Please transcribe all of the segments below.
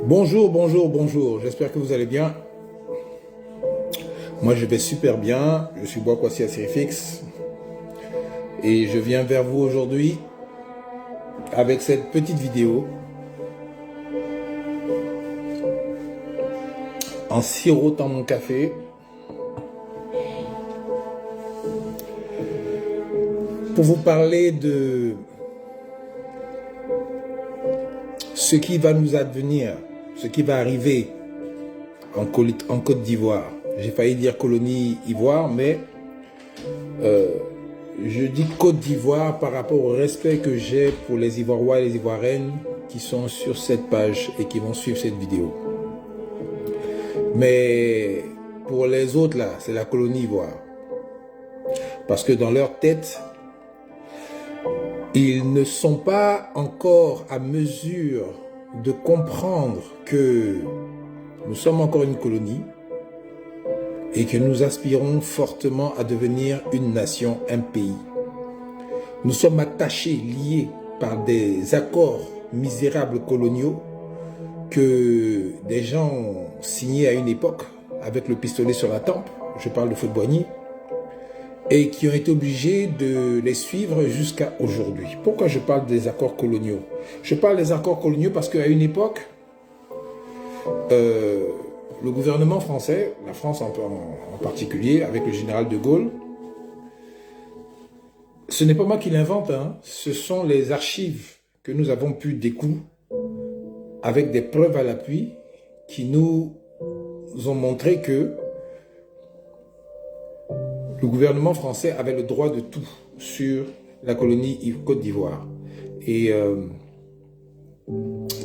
Bonjour, bonjour, bonjour. J'espère que vous allez bien. Moi, je vais super bien. Je suis Boakwasi Asirifix. Et je viens vers vous aujourd'hui avec cette petite vidéo en sirotant mon café. Pour vous parler de ce qui va nous advenir, ce qui va arriver en Côte d'Ivoire. J'ai failli dire colonie Ivoire, mais je dis Côte d'Ivoire par rapport au respect que j'ai pour les Ivoiriens et les Ivoiriennes qui sont sur cette page et qui vont suivre cette vidéo. Mais pour les autres là, c'est la colonie Ivoire. Parce que dans leur tête, ils ne sont pas encore à mesure de comprendre que nous sommes encore une colonie et que nous aspirons fortement à devenir une nation, un pays. Nous sommes attachés, liés par des accords misérables coloniaux que des gens ont signés à une époque avec le pistolet sur la tempe, je parle de Houphouët-Boigny, et qui ont été obligés de les suivre jusqu'à aujourd'hui. Pourquoi je parle des accords coloniaux? Je parle des accords coloniaux parce qu'à une époque, le gouvernement français, la France en particulier, avec le général de Gaulle, ce n'est pas moi qui l'invente, hein, ce sont les archives que nous avons pu découvrir avec des preuves à l'appui qui nous ont montré que le gouvernement français avait le droit de tout sur la colonie Côte d'Ivoire. Et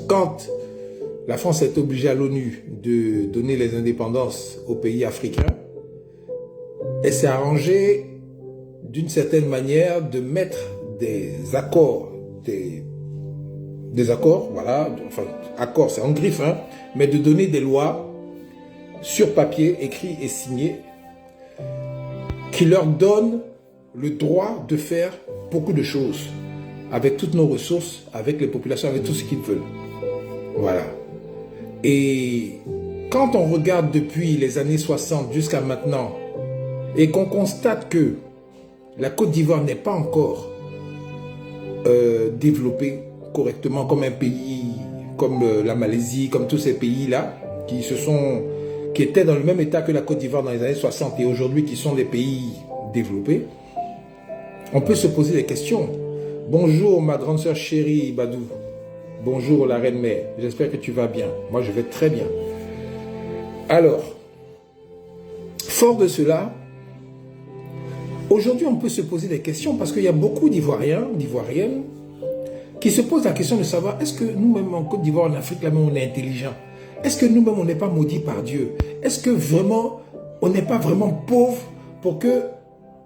quand la France est obligée à l'ONU de donner les indépendances aux pays africains, elle s'est arrangée d'une certaine manière de mettre des accords, des accords, voilà, enfin, accords c'est en griffe, hein, mais de donner des lois sur papier, écrits et signés, qui leur donne le droit de faire beaucoup de choses avec toutes nos ressources, avec les populations, avec tout ce qu'ils veulent. Voilà. Et quand on regarde depuis les années 60 jusqu'à maintenant et qu'on constate que la Côte d'Ivoire n'est pas encore développée correctement comme un pays, comme la Malaisie, comme tous ces pays-là qui étaient dans le même état que la Côte d'Ivoire dans les années 60 et aujourd'hui qui sont des pays développés, on peut se poser des questions. Bonjour ma grande sœur chérie Badou. Bonjour la reine mère. J'espère que tu vas bien. Moi je vais très bien. Alors, fort de cela, aujourd'hui on peut se poser des questions parce qu'il y a beaucoup d'Ivoiriens, d'Ivoiriennes qui se posent la question de savoir est-ce que nous-mêmes en Côte d'Ivoire, en Afrique, là-même on est intelligent? Est-ce que nous-mêmes, on n'est pas maudits par Dieu? Est-ce que vraiment, on n'est pas vraiment pauvres pour que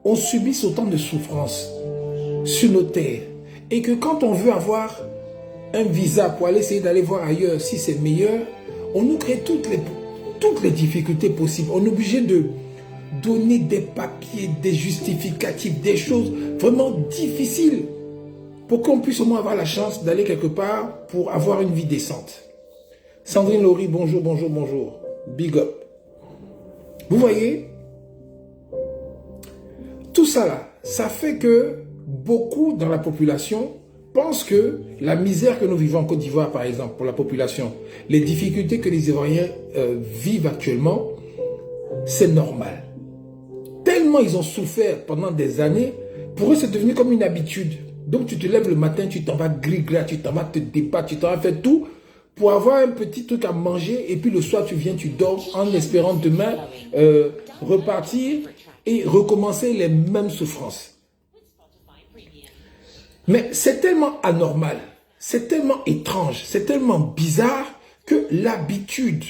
on subisse autant de souffrances sur nos terres? Et que quand on veut avoir un visa pour aller essayer d'aller voir ailleurs, si c'est meilleur, on nous crée toutes les difficultés possibles. On est obligé de donner des papiers, des justificatifs, des choses vraiment difficiles pour qu'on puisse au moins avoir la chance d'aller quelque part pour avoir une vie décente. Sandrine Laurie, bonjour, bonjour, bonjour. Big up. Vous voyez, tout ça là, ça fait que beaucoup dans la population pensent que la misère que nous vivons en Côte d'Ivoire, par exemple, pour la population, les difficultés que les Ivoiriens vivent actuellement, c'est normal. Tellement ils ont souffert pendant des années, pour eux c'est devenu comme une habitude. Donc tu te lèves le matin, tu t'en vas gris-gras, tu t'en vas te débattre, tu t'en vas faire tout pour avoir un petit truc à manger et puis le soir tu viens, tu dors en espérant demain repartir et recommencer les mêmes souffrances. Mais c'est tellement anormal, c'est tellement étrange, c'est tellement bizarre que l'habitude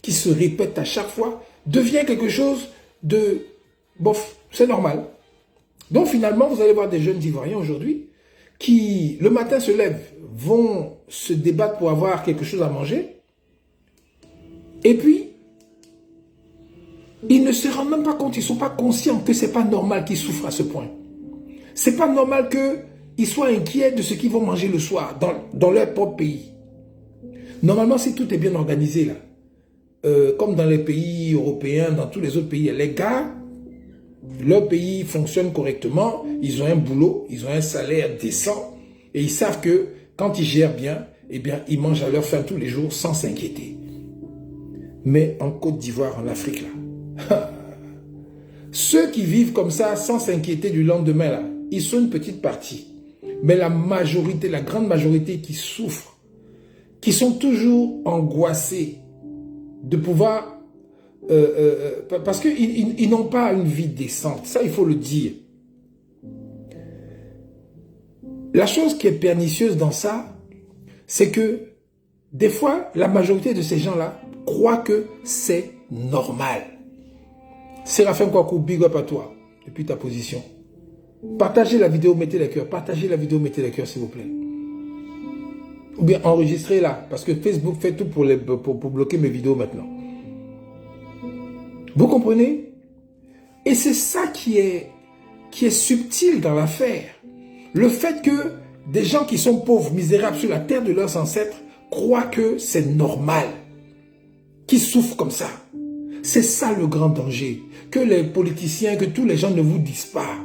qui se répète à chaque fois devient quelque chose de bof, c'est normal. Donc finalement, vous allez voir des jeunes Ivoiriens aujourd'hui qui, le matin, se lèvent, vont se débattre pour avoir quelque chose à manger. Et puis, ils ne se rendent même pas compte, ils ne sont pas conscients que ce n'est pas normal qu'ils souffrent à ce point. Ce n'est pas normal ils soient inquiets de ce qu'ils vont manger le soir dans leur propre pays. Normalement, si tout est bien organisé, là, comme dans les pays européens, dans tous les autres pays, les gars, leur pays fonctionne correctement, ils ont un boulot, ils ont un salaire décent, et ils savent que quand ils gèrent bien, eh bien, ils mangent à leur faim tous les jours sans s'inquiéter. Mais en Côte d'Ivoire, en Afrique, là, ceux qui vivent comme ça, sans s'inquiéter du lendemain, là, ils sont une petite partie. Mais la majorité, la grande majorité qui souffrent, qui sont toujours angoissés de pouvoir... parce qu'ils n'ont pas une vie décente. Ça, il faut le dire. La chose qui est pernicieuse dans ça, c'est que des fois, la majorité de ces gens-là croient que c'est normal. Séraphin Kouakou, big up à toi, depuis ta position. Partagez la vidéo, mettez les cœurs. Partagez la vidéo, mettez les cœurs, s'il vous plaît. Ou bien enregistrez-la, parce que Facebook fait tout pour bloquer mes vidéos maintenant. Vous comprenez? Et c'est ça qui est subtil dans l'affaire. Le fait que des gens qui sont pauvres, misérables sur la terre de leurs ancêtres, croient que c'est normal, qu'ils souffrent comme ça. C'est ça le grand danger. Que les politiciens, que tous les gens ne vous disent pas.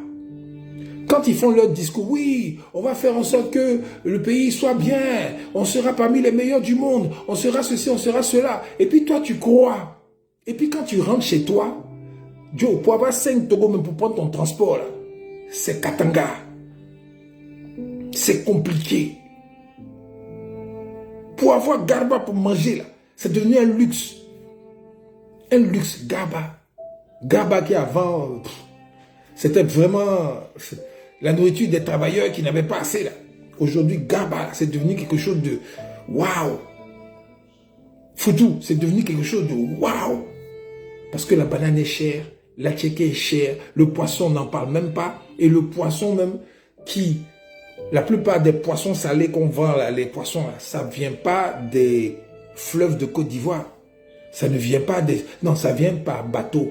Quand ils font leur discours, oui, on va faire en sorte que le pays soit bien, on sera parmi les meilleurs du monde, on sera ceci, on sera cela. Et puis toi, tu crois. Et puis quand tu rentres chez toi, Joe, pour avoir 5 Togo même pour prendre ton transport, c'est Katanga. C'est compliqué. Pour avoir Garba pour manger, là, c'est devenu un luxe. Un luxe, Garba. Garba qui avant, c'était vraiment la nourriture des travailleurs qui n'avaient pas assez, là. Aujourd'hui, Garba, c'est devenu quelque chose de waouh. Foutou, c'est devenu quelque chose de waouh. Parce que la banane est chère, la tchéké est chère, le poisson, on n'en parle même pas. Et le poisson même qui... La plupart des poissons salés qu'on vend, là, les poissons, là, ça ne vient pas des fleuves de Côte d'Ivoire. Ça ne vient pas des... Non, ça vient par bateau,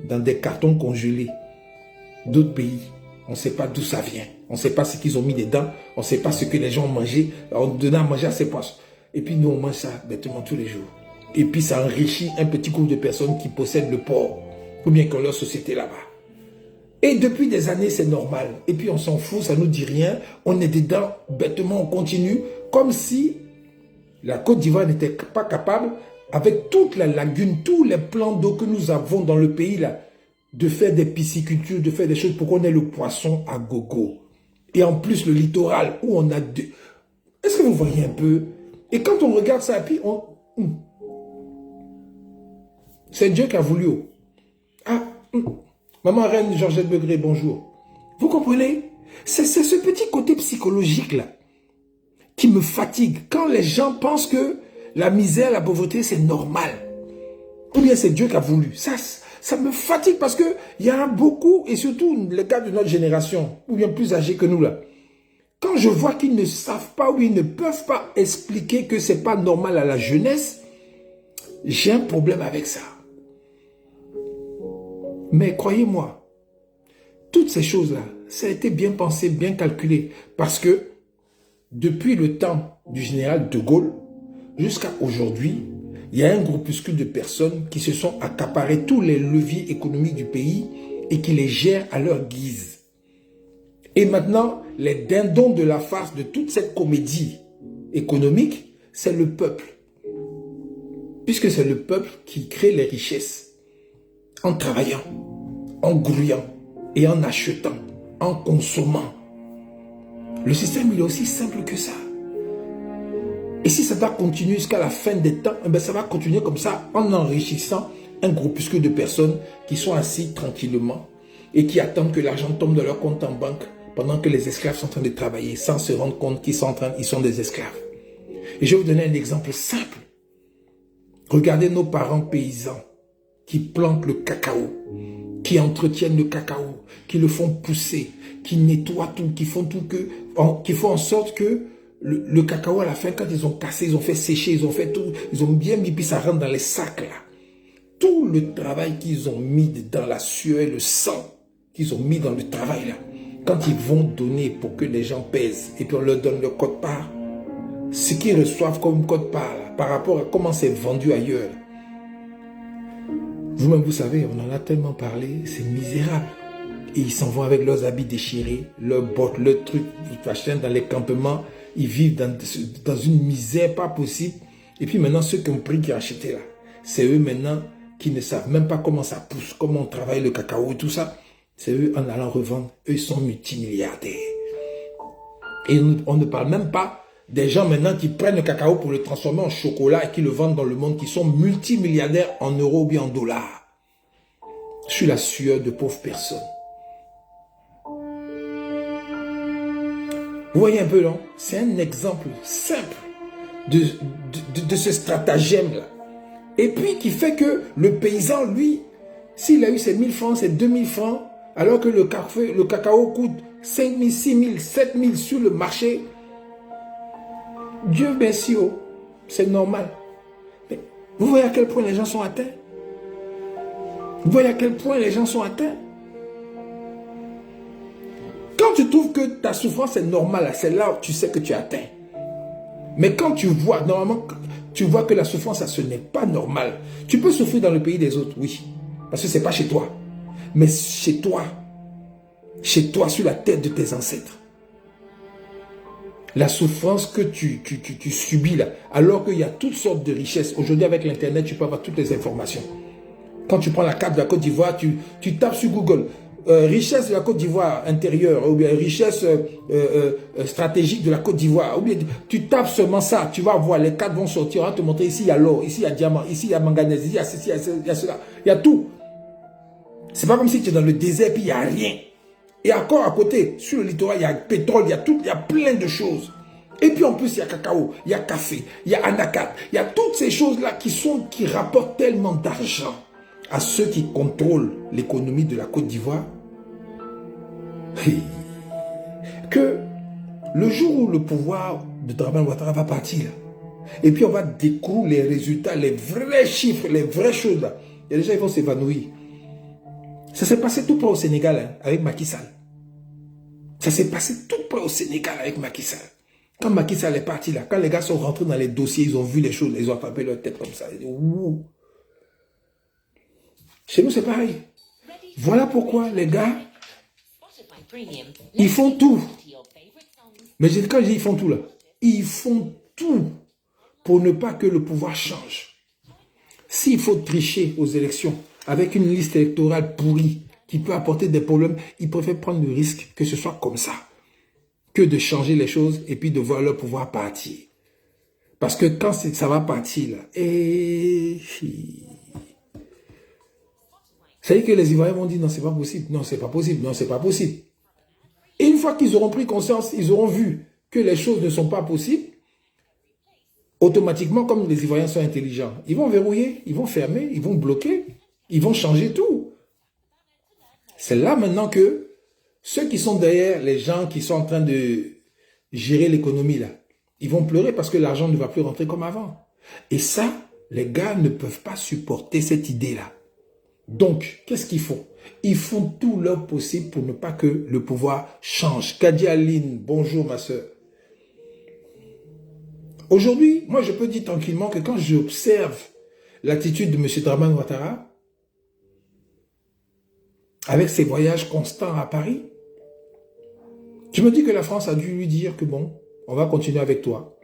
dans des cartons congelés d'autres pays. On ne sait pas d'où ça vient. On ne sait pas ce qu'ils ont mis dedans. On ne sait pas ce que les gens ont mangé. On donne à manger à ces poissons. Et puis nous, on mange ça bêtement tous les jours. Et puis ça enrichit un petit groupe de personnes qui possèdent le port, ou bien qui ont leur société là-bas. Et depuis des années, c'est normal. Et puis on s'en fout, ça ne nous dit rien. On est dedans, bêtement, on continue. Comme si la Côte d'Ivoire n'était pas capable, avec toute la lagune, tous les plans d'eau que nous avons dans le pays, là, de faire des piscicultures, de faire des choses pour qu'on ait le poisson à gogo. Et en plus, le littoral, où on a deux... Est-ce que vous voyez un peu? Et quand on regarde ça, puis on... C'est Dieu qui a voulu. Ah, Maman Reine Georgette Begré, bonjour. Vous comprenez? C'est ce petit côté psychologique là qui me fatigue. Quand les gens pensent que la misère, la pauvreté, c'est normal. Ou bien c'est Dieu qui a voulu. Ça me fatigue parce que il y en a beaucoup, et surtout les gars de notre génération, ou bien plus âgés que nous là. Quand je vois qu'ils ne savent pas ou ils ne peuvent pas expliquer que c'est pas normal à la jeunesse, j'ai un problème avec ça. Mais croyez-moi, toutes ces choses-là, ça a été bien pensé, bien calculé. Parce que depuis le temps du général de Gaulle jusqu'à aujourd'hui, il y a un groupuscule de personnes qui se sont accaparés tous les leviers économiques du pays et qui les gèrent à leur guise. Et maintenant, les dindons de la farce de toute cette comédie économique, c'est le peuple. Puisque c'est le peuple qui crée les richesses. En travaillant, en grouillant et en achetant, en consommant. Le système, il est aussi simple que ça. Et si ça doit continuer jusqu'à la fin des temps, eh bien ça va continuer comme ça en enrichissant un groupuscule de personnes qui sont assis tranquillement et qui attendent que l'argent tombe dans leur compte en banque pendant que les esclaves sont en train de travailler sans se rendre compte qu'ils sont des esclaves. Et je vais vous donner un exemple simple. Regardez nos parents paysans qui plantent le cacao, qui entretiennent le cacao, qui le font pousser, qui nettoient tout, qui font en sorte que le cacao à la fin, quand ils ont cassé, ils ont fait sécher, ils ont fait tout, ils ont bien mis, puis ça rentre dans les sacs là. Tout le travail qu'ils ont mis dans la sueur et le sang qu'ils ont mis dans le travail là, quand ils vont donner pour que les gens pèsent, et puis on leur donne le code-part, ce qu'ils reçoivent comme code-part, par rapport à comment c'est vendu ailleurs, vous-même, vous savez, on en a tellement parlé, c'est misérable. Et ils s'en vont avec leurs habits déchirés, leurs bottes, leurs trucs, machin, dans les campements. Ils vivent dans une misère pas possible. Et puis maintenant, ceux qui ont pris, qui ont acheté là, c'est eux maintenant qui ne savent même pas comment ça pousse, comment on travaille le cacao et tout ça. C'est eux en allant revendre. Eux, ils sont multimilliardaires. Et on ne parle même pas des gens maintenant qui prennent le cacao pour le transformer en chocolat et qui le vendent dans le monde, qui sont multimilliardaires en euros ou bien en dollars. Je suis la sueur de pauvres personnes. Vous voyez un peu, non? C'est un exemple simple de ce stratagème-là. Et puis, qui fait que le paysan, lui, s'il a eu ses 1000 francs, ses 2000 francs, alors que le cacao coûte 5 000, 6 000, 7 000 sur le marché, Dieu merci, oh, c'est normal. Mais vous voyez à quel point les gens sont atteints? Vous voyez à quel point les gens sont atteints? Quand tu trouves que ta souffrance est normale, c'est là où tu sais que tu es atteint. Mais quand tu vois, normalement, tu vois que la souffrance, ce n'est pas normal. Tu peux souffrir dans le pays des autres, oui. Parce que ce n'est pas chez toi. Mais chez toi, sur la tête de tes ancêtres. La souffrance que tu subis là, alors qu'il y a toutes sortes de richesses. Aujourd'hui, avec l'Internet, tu peux avoir toutes les informations. Quand tu prends la carte de la Côte d'Ivoire, tu tapes sur Google, richesse de la Côte d'Ivoire intérieure, ou bien richesse stratégique de la Côte d'Ivoire, ou bien tu tapes seulement ça, tu vas voir, les cartes vont sortir, on va te montrer ici il y a l'or, ici il y a diamant, ici il y a manganèse, ici il y a ceci, il y a cela, il y a tout. C'est pas comme si tu es dans le désert puis il n'y a rien. Et encore à côté, sur le littoral, il y a pétrole, il y a tout, il y a plein de choses. Et puis en plus, il y a cacao, il y a café, il y a anacarde, il y a toutes ces choses-là qui rapportent tellement d'argent à ceux qui contrôlent l'économie de la Côte d'Ivoire, que le jour où le pouvoir de Dramane Ouattara va partir, et puis on va découvrir les résultats, les vrais chiffres, les vraies choses là, il y a des gens qui vont s'évanouir. Ça s'est passé tout près au Sénégal, hein, avec Macky Sall. Ça s'est passé tout près au Sénégal avec Macky Sall. Quand Macky Sall est parti là, quand les gars sont rentrés dans les dossiers, ils ont vu les choses, ils ont attrapé leur tête comme ça. Ils disent, ouh. Chez nous, c'est pareil. Voilà pourquoi les gars, ils font tout. Mais quand je dis ils font tout là, ils font tout pour ne pas que le pouvoir change. S'il faut tricher aux élections avec une liste électorale pourrie qui peut apporter des problèmes, ils préfèrent prendre le risque que ce soit comme ça, que de changer les choses et puis de voir leur pouvoir partir. Parce que quand ça va partir là, ça veut dire que les Ivoiriens vont dire non, c'est pas possible, non, c'est pas possible, non, c'est pas possible. Et une fois qu'ils auront pris conscience, ils auront vu que les choses ne sont pas possibles, automatiquement, comme les Ivoiriens sont intelligents, ils vont verrouiller, ils vont fermer, ils vont bloquer, ils vont changer tout. C'est là maintenant que ceux qui sont derrière, les gens qui sont en train de gérer l'économie là, ils vont pleurer parce que l'argent ne va plus rentrer comme avant. Et ça, les gars ne peuvent pas supporter cette idée-là. Donc, qu'est-ce qu'ils font? Ils font tout leur possible pour ne pas que le pouvoir change. Kadia Aline, bonjour ma soeur. Aujourd'hui, moi je peux dire tranquillement que quand j'observe l'attitude de M. Dramane Ouattara, avec ses voyages constants à Paris, je me dis que la France a dû lui dire que bon, on va continuer avec toi.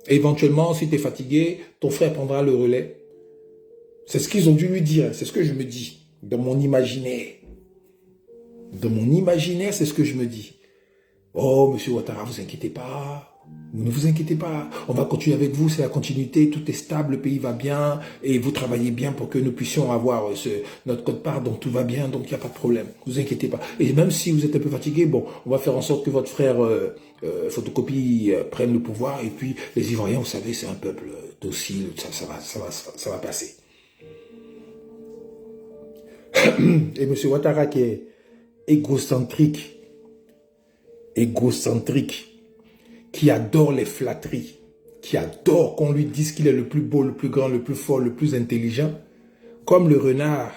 Et éventuellement, si tu es fatigué, ton frère prendra le relais. C'est ce qu'ils ont dû lui dire, c'est ce que je me dis, dans mon imaginaire. Dans mon imaginaire, c'est ce que je me dis. Oh, monsieur Ouattara, vous inquiétez pas. Ne vous inquiétez pas. On va continuer avec vous, c'est la continuité, tout est stable, le pays va bien, et vous travaillez bien pour que nous puissions avoir notre quote-part, donc tout va bien, donc il n'y a pas de problème. Ne vous inquiétez pas. Et même si vous êtes un peu fatigué, bon, on va faire en sorte que votre frère photocopie prenne le pouvoir, et puis les Ivoiriens, vous savez, c'est un peuple docile, ça va passer. Et M. Ouattara qui est égocentrique, qui adore les flatteries, qui adore qu'on lui dise qu'il est le plus beau, le plus grand, le plus fort, le plus intelligent, comme le renard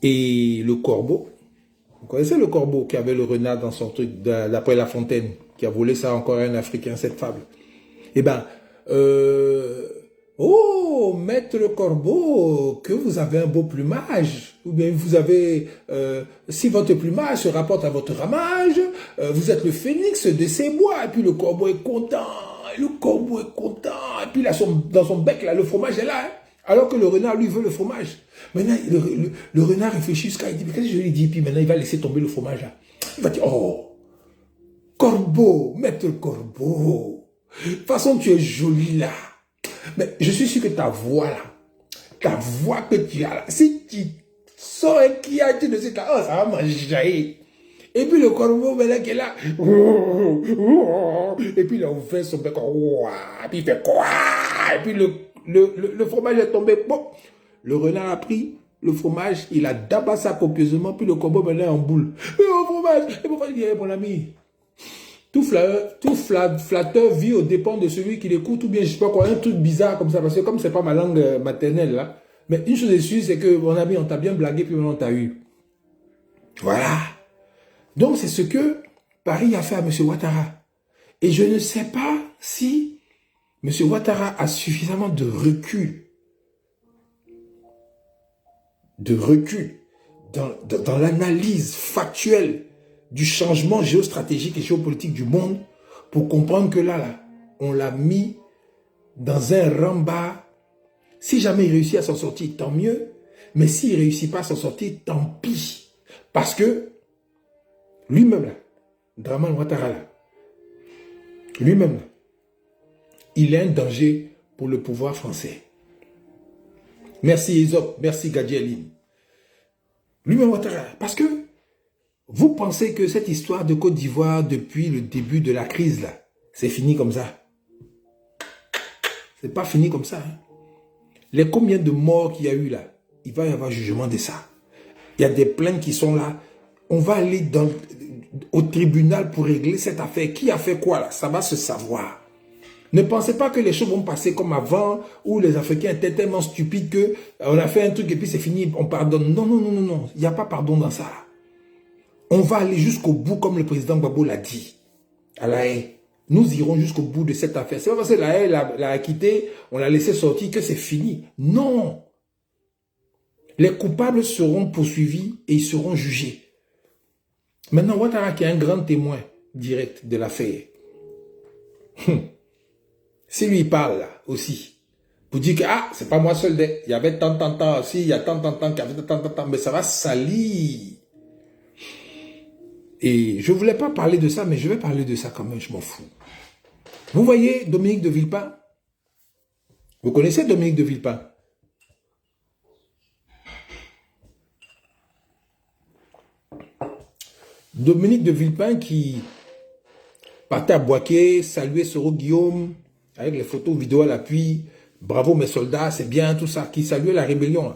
et le corbeau, Vous connaissez le corbeau qui avait le renard dans son truc d'après La Fontaine, qui a volé ça encore à un Africain, cette fable. Eh bien, oh, maître corbeau, que vous avez un beau plumage, ou bien vous avez, si votre plumage se rapporte à votre ramage, vous êtes le phénix de ces bois, et puis le corbeau est content, et puis là, dans son bec, là, le fromage est là, hein, alors que le renard, lui, veut le fromage. Maintenant, le renard réfléchit jusqu'à, il dit, mais qu'est-ce que je lui dis, puis maintenant, il va laisser tomber le fromage, là. Il va dire, oh, corbeau, maître corbeau, de toute façon, tu es joli, là. Mais je suis sûr que ta voix là, ta voix que tu as là, si tu sors un qui a dit de cette là, oh, ça va m'enjailler. Et puis le corbeau maintenant qui est là, et puis il a ouvert son bec, et puis il fait quoi, et puis le fromage est tombé. Bon, le renard a pris le fromage, il a dabassé copieusement, puis le corbeau maintenant est en boule. Le fromage, il dit, mon ami. Tout flatteur vit aux dépens de celui qui l'écoute, ou bien je sais pas quoi, un truc bizarre comme ça, parce que comme c'est pas ma langue maternelle là, mais une chose est sûre, c'est que mon ami, on t'a bien blagué, puis on t'a eu. Voilà. Donc c'est ce que Paris a fait à M. Ouattara. Et je ne sais pas si M. Ouattara a suffisamment de recul dans l'analyse factuelle du changement géostratégique et géopolitique du monde pour comprendre que là, on l'a mis dans un rembat. Si jamais il réussit à s'en sortir, tant mieux. Mais s'il ne réussit pas à s'en sortir, tant pis. Parce que lui-même, là, Dramane Ouattara, là, lui-même, là, il est un danger pour le pouvoir français. Merci Aesop, merci Gadji. Lui-même Ouattara, parce que vous pensez que cette histoire de Côte d'Ivoire depuis le début de la crise, là, c'est fini comme ça? C'est pas fini comme ça. Hein? Les combien de morts qu'il y a eu là, il va y avoir jugement de ça. Il y a des plaintes qui sont là. On va aller au tribunal pour régler cette affaire. Qui a fait quoi là? Ça va se savoir. Ne pensez pas que les choses vont passer comme avant, où les Africains étaient tellement stupides qu'on a fait un truc et puis c'est fini, on pardonne. Non, non, non, non, non. Il n'y a pas pardon dans ça. On va aller jusqu'au bout, comme le président Gbagbo l'a dit, à La Haye. Nous irons jusqu'au bout de cette affaire. C'est pas parce que La Haye l'a acquitté, on l'a laissé sortir que c'est fini. Non. Les coupables seront poursuivis et ils seront jugés. Maintenant, Ouattara qui est un grand témoin direct de l'affaire. Si lui il parle là aussi, pour dire que ah, c'est pas moi seul, il y avait tant aussi, il y a tant qu'il y avait tant, mais ça va salir. Et je ne voulais pas parler de ça, mais je vais parler de ça quand même, je m'en fous. Vous voyez Dominique de Villepin? Vous connaissez Dominique de Villepin? Dominique de Villepin qui partait à Boaké, saluait Soro Guillaume, avec les photos vidéo à l'appui, bravo mes soldats, c'est bien, tout ça, qui saluait la rébellion.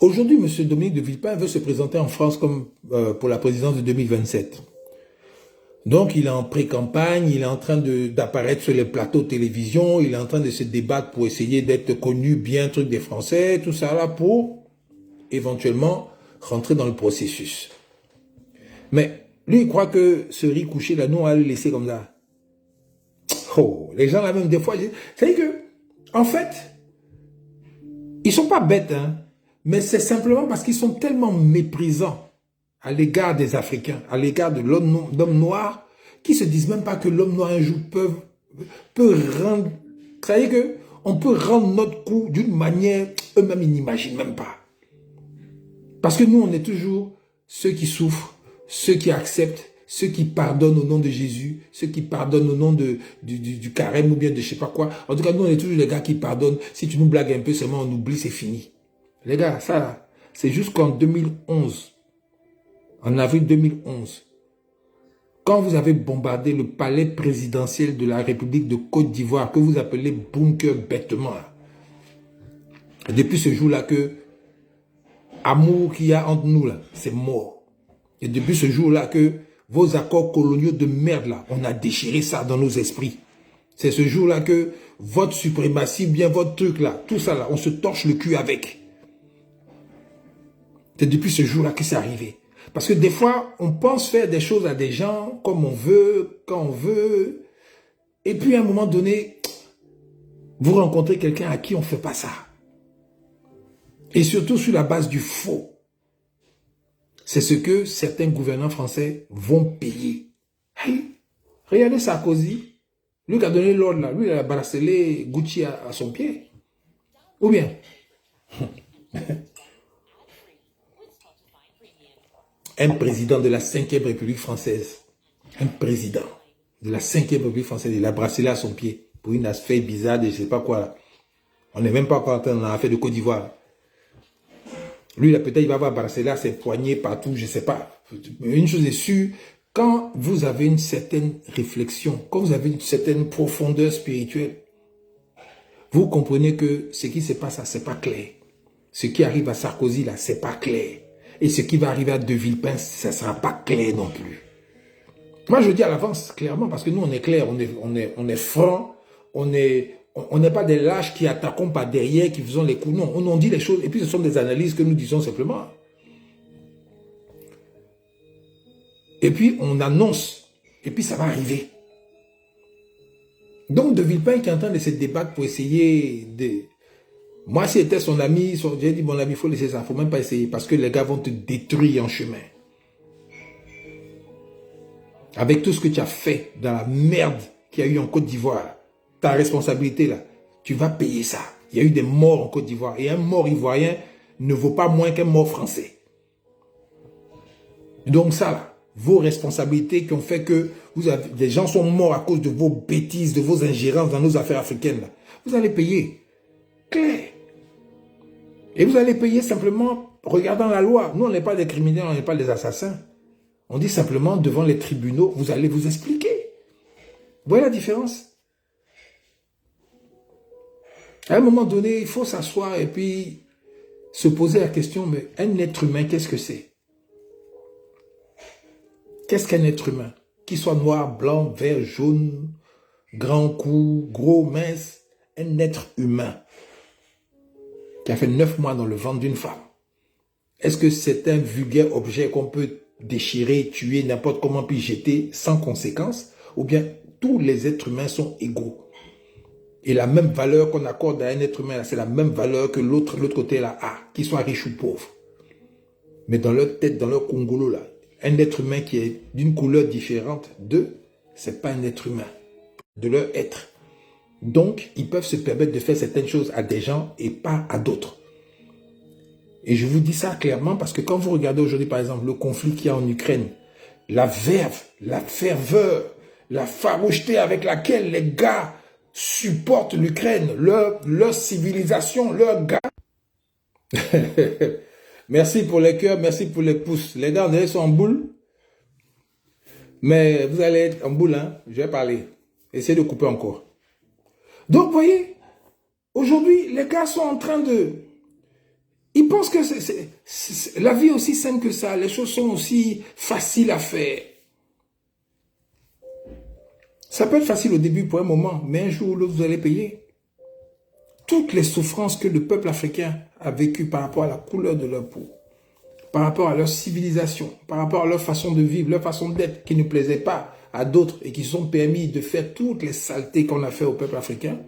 Aujourd'hui, M. Dominique de Villepin veut se présenter en France comme pour la présidence de 2027. Donc, il est en pré-campagne, il est en train d'apparaître sur les plateaux de télévision, il est en train de se débattre pour essayer d'être connu bien, truc des Français, tout ça là, pour éventuellement rentrer dans le processus. Mais lui, il croit que ce riz couché là, nous, on va le laisser comme ça. Oh, les gens là même des fois, c'est-à-dire que, en fait, ils sont pas bêtes, hein. Mais c'est simplement parce qu'ils sont tellement méprisants à l'égard des Africains, à l'égard de l'homme noir, qu'ils ne se disent même pas que l'homme noir un jour peut rendre... C'est-à-dire qu'on peut rendre notre coup d'une manière, eux-mêmes ils n'imaginent même pas. Parce que nous, on est toujours ceux qui souffrent, ceux qui acceptent, ceux qui pardonnent au nom de Jésus, ceux qui pardonnent au nom du carême ou bien de je sais pas quoi. En tout cas, nous, on est toujours les gars qui pardonnent. Si tu nous blagues un peu, seulement on oublie, c'est fini. Les gars, ça, c'est jusqu'en 2011, en avril 2011, quand vous avez bombardé le palais présidentiel de la République de Côte d'Ivoire, que vous appelez bunker bêtement, là. Depuis ce jour-là que amour qu'il y a entre nous, là, c'est mort. Et depuis ce jour-là que vos accords coloniaux de merde, là, on a déchiré ça dans nos esprits. C'est ce jour-là que votre suprématie, bien votre truc, là, tout ça, là, on se torche le cul avec. C'est depuis ce jour-là que c'est arrivé. Parce que des fois, on pense faire des choses à des gens comme on veut, quand on veut. Et puis à un moment donné, vous rencontrez quelqu'un à qui on ne fait pas ça. Et surtout sur la base du faux. C'est ce que certains gouvernants français vont payer. Hey, regardez Sarkozy. Lui qui a donné l'ordre là, lui il a bracelé Gucci à son pied. Ou bien un président de la 5e République française, un président de la 5e République française, il a bracelé à son pied pour une affaire bizarre de je ne sais pas quoi là. On n'est même pas encore dans l'affaire de Côte d'Ivoire. Lui là peut-être il va avoir bracelé à ses poignets partout, je ne sais pas. Mais une chose est sûre, quand vous avez une certaine réflexion, quand vous avez une certaine profondeur spirituelle, vous comprenez que ce qui se passe là, ce n'est pas clair. Ce qui arrive à Sarkozy là, ce n'est pas clair. Et ce qui va arriver à De Villepin, ça ne sera pas clair non plus. Moi, je dis à l'avance, clairement, parce que nous, on est clair, on est franc, on n'est pas des lâches qui attaquons par derrière, qui faisons les coups. Non, on dit les choses, et puis ce sont des analyses que nous disons simplement. Et puis, on annonce, et puis ça va arriver. Donc, De Villepin qui est en train de se débattre pour essayer de... Moi, si c'était son ami, j'ai dit, mon ami, il faut laisser ça, il ne faut même pas essayer, parce que les gars vont te détruire en chemin. Avec tout ce que tu as fait dans la merde qu'il y a eu en Côte d'Ivoire, ta responsabilité là, tu vas payer ça. Il y a eu des morts en Côte d'Ivoire, et un mort ivoirien ne vaut pas moins qu'un mort français. Donc ça là, vos responsabilités qui ont fait que des gens sont morts à cause de vos bêtises, de vos ingérences dans nos affaires africaines là, vous allez payer. Clair. Et vous allez payer simplement regardant la loi. Nous, on n'est pas des criminels, on n'est pas des assassins. On dit simplement, devant les tribunaux, vous allez vous expliquer. Vous voyez la différence? À un moment donné, il faut s'asseoir et puis se poser la question, mais un être humain, qu'est-ce que c'est? Qu'est-ce qu'un être humain? Qu'il soit noir, blanc, vert, jaune, grand cou, gros, mince, un être humain qui a fait 9 mois dans le ventre d'une femme. Est-ce que c'est un vulgaire objet qu'on peut déchirer, tuer, n'importe comment, puis jeter sans conséquence? Ou bien tous les êtres humains sont égaux? Et la même valeur qu'on accorde à un être humain, c'est la même valeur que l'autre côté là a, qu'il soit riche ou pauvre. Mais dans leur tête, dans leur congolo là, un être humain qui est d'une couleur différente d'eux, c'est pas un être humain, de leur être. Donc, ils peuvent se permettre de faire certaines choses à des gens et pas à d'autres. Et je vous dis ça clairement parce que quand vous regardez aujourd'hui, par exemple, le conflit qu'il y a en Ukraine, la verve, la ferveur, la faroucheté avec laquelle les gars supportent l'Ukraine, leur civilisation, leur gars. Merci pour les cœurs, merci pour les pouces. Les gars, vous sont en boule. Mais vous allez être en boule, hein. Je vais parler. Essayez de couper encore. Donc, vous voyez, aujourd'hui, les gars sont en train de... Ils pensent que la vie est aussi simple que ça. Les choses sont aussi faciles à faire. Ça peut être facile au début pour un moment, mais un jour ou l'autre, vous allez payer. Toutes les souffrances que le peuple africain a vécues par rapport à la couleur de leur peau, par rapport à leur civilisation, par rapport à leur façon de vivre, leur façon d'être, qui ne plaisait pas à d'autres et qui se sont permis de faire toutes les saletés qu'on a fait au peuple africain,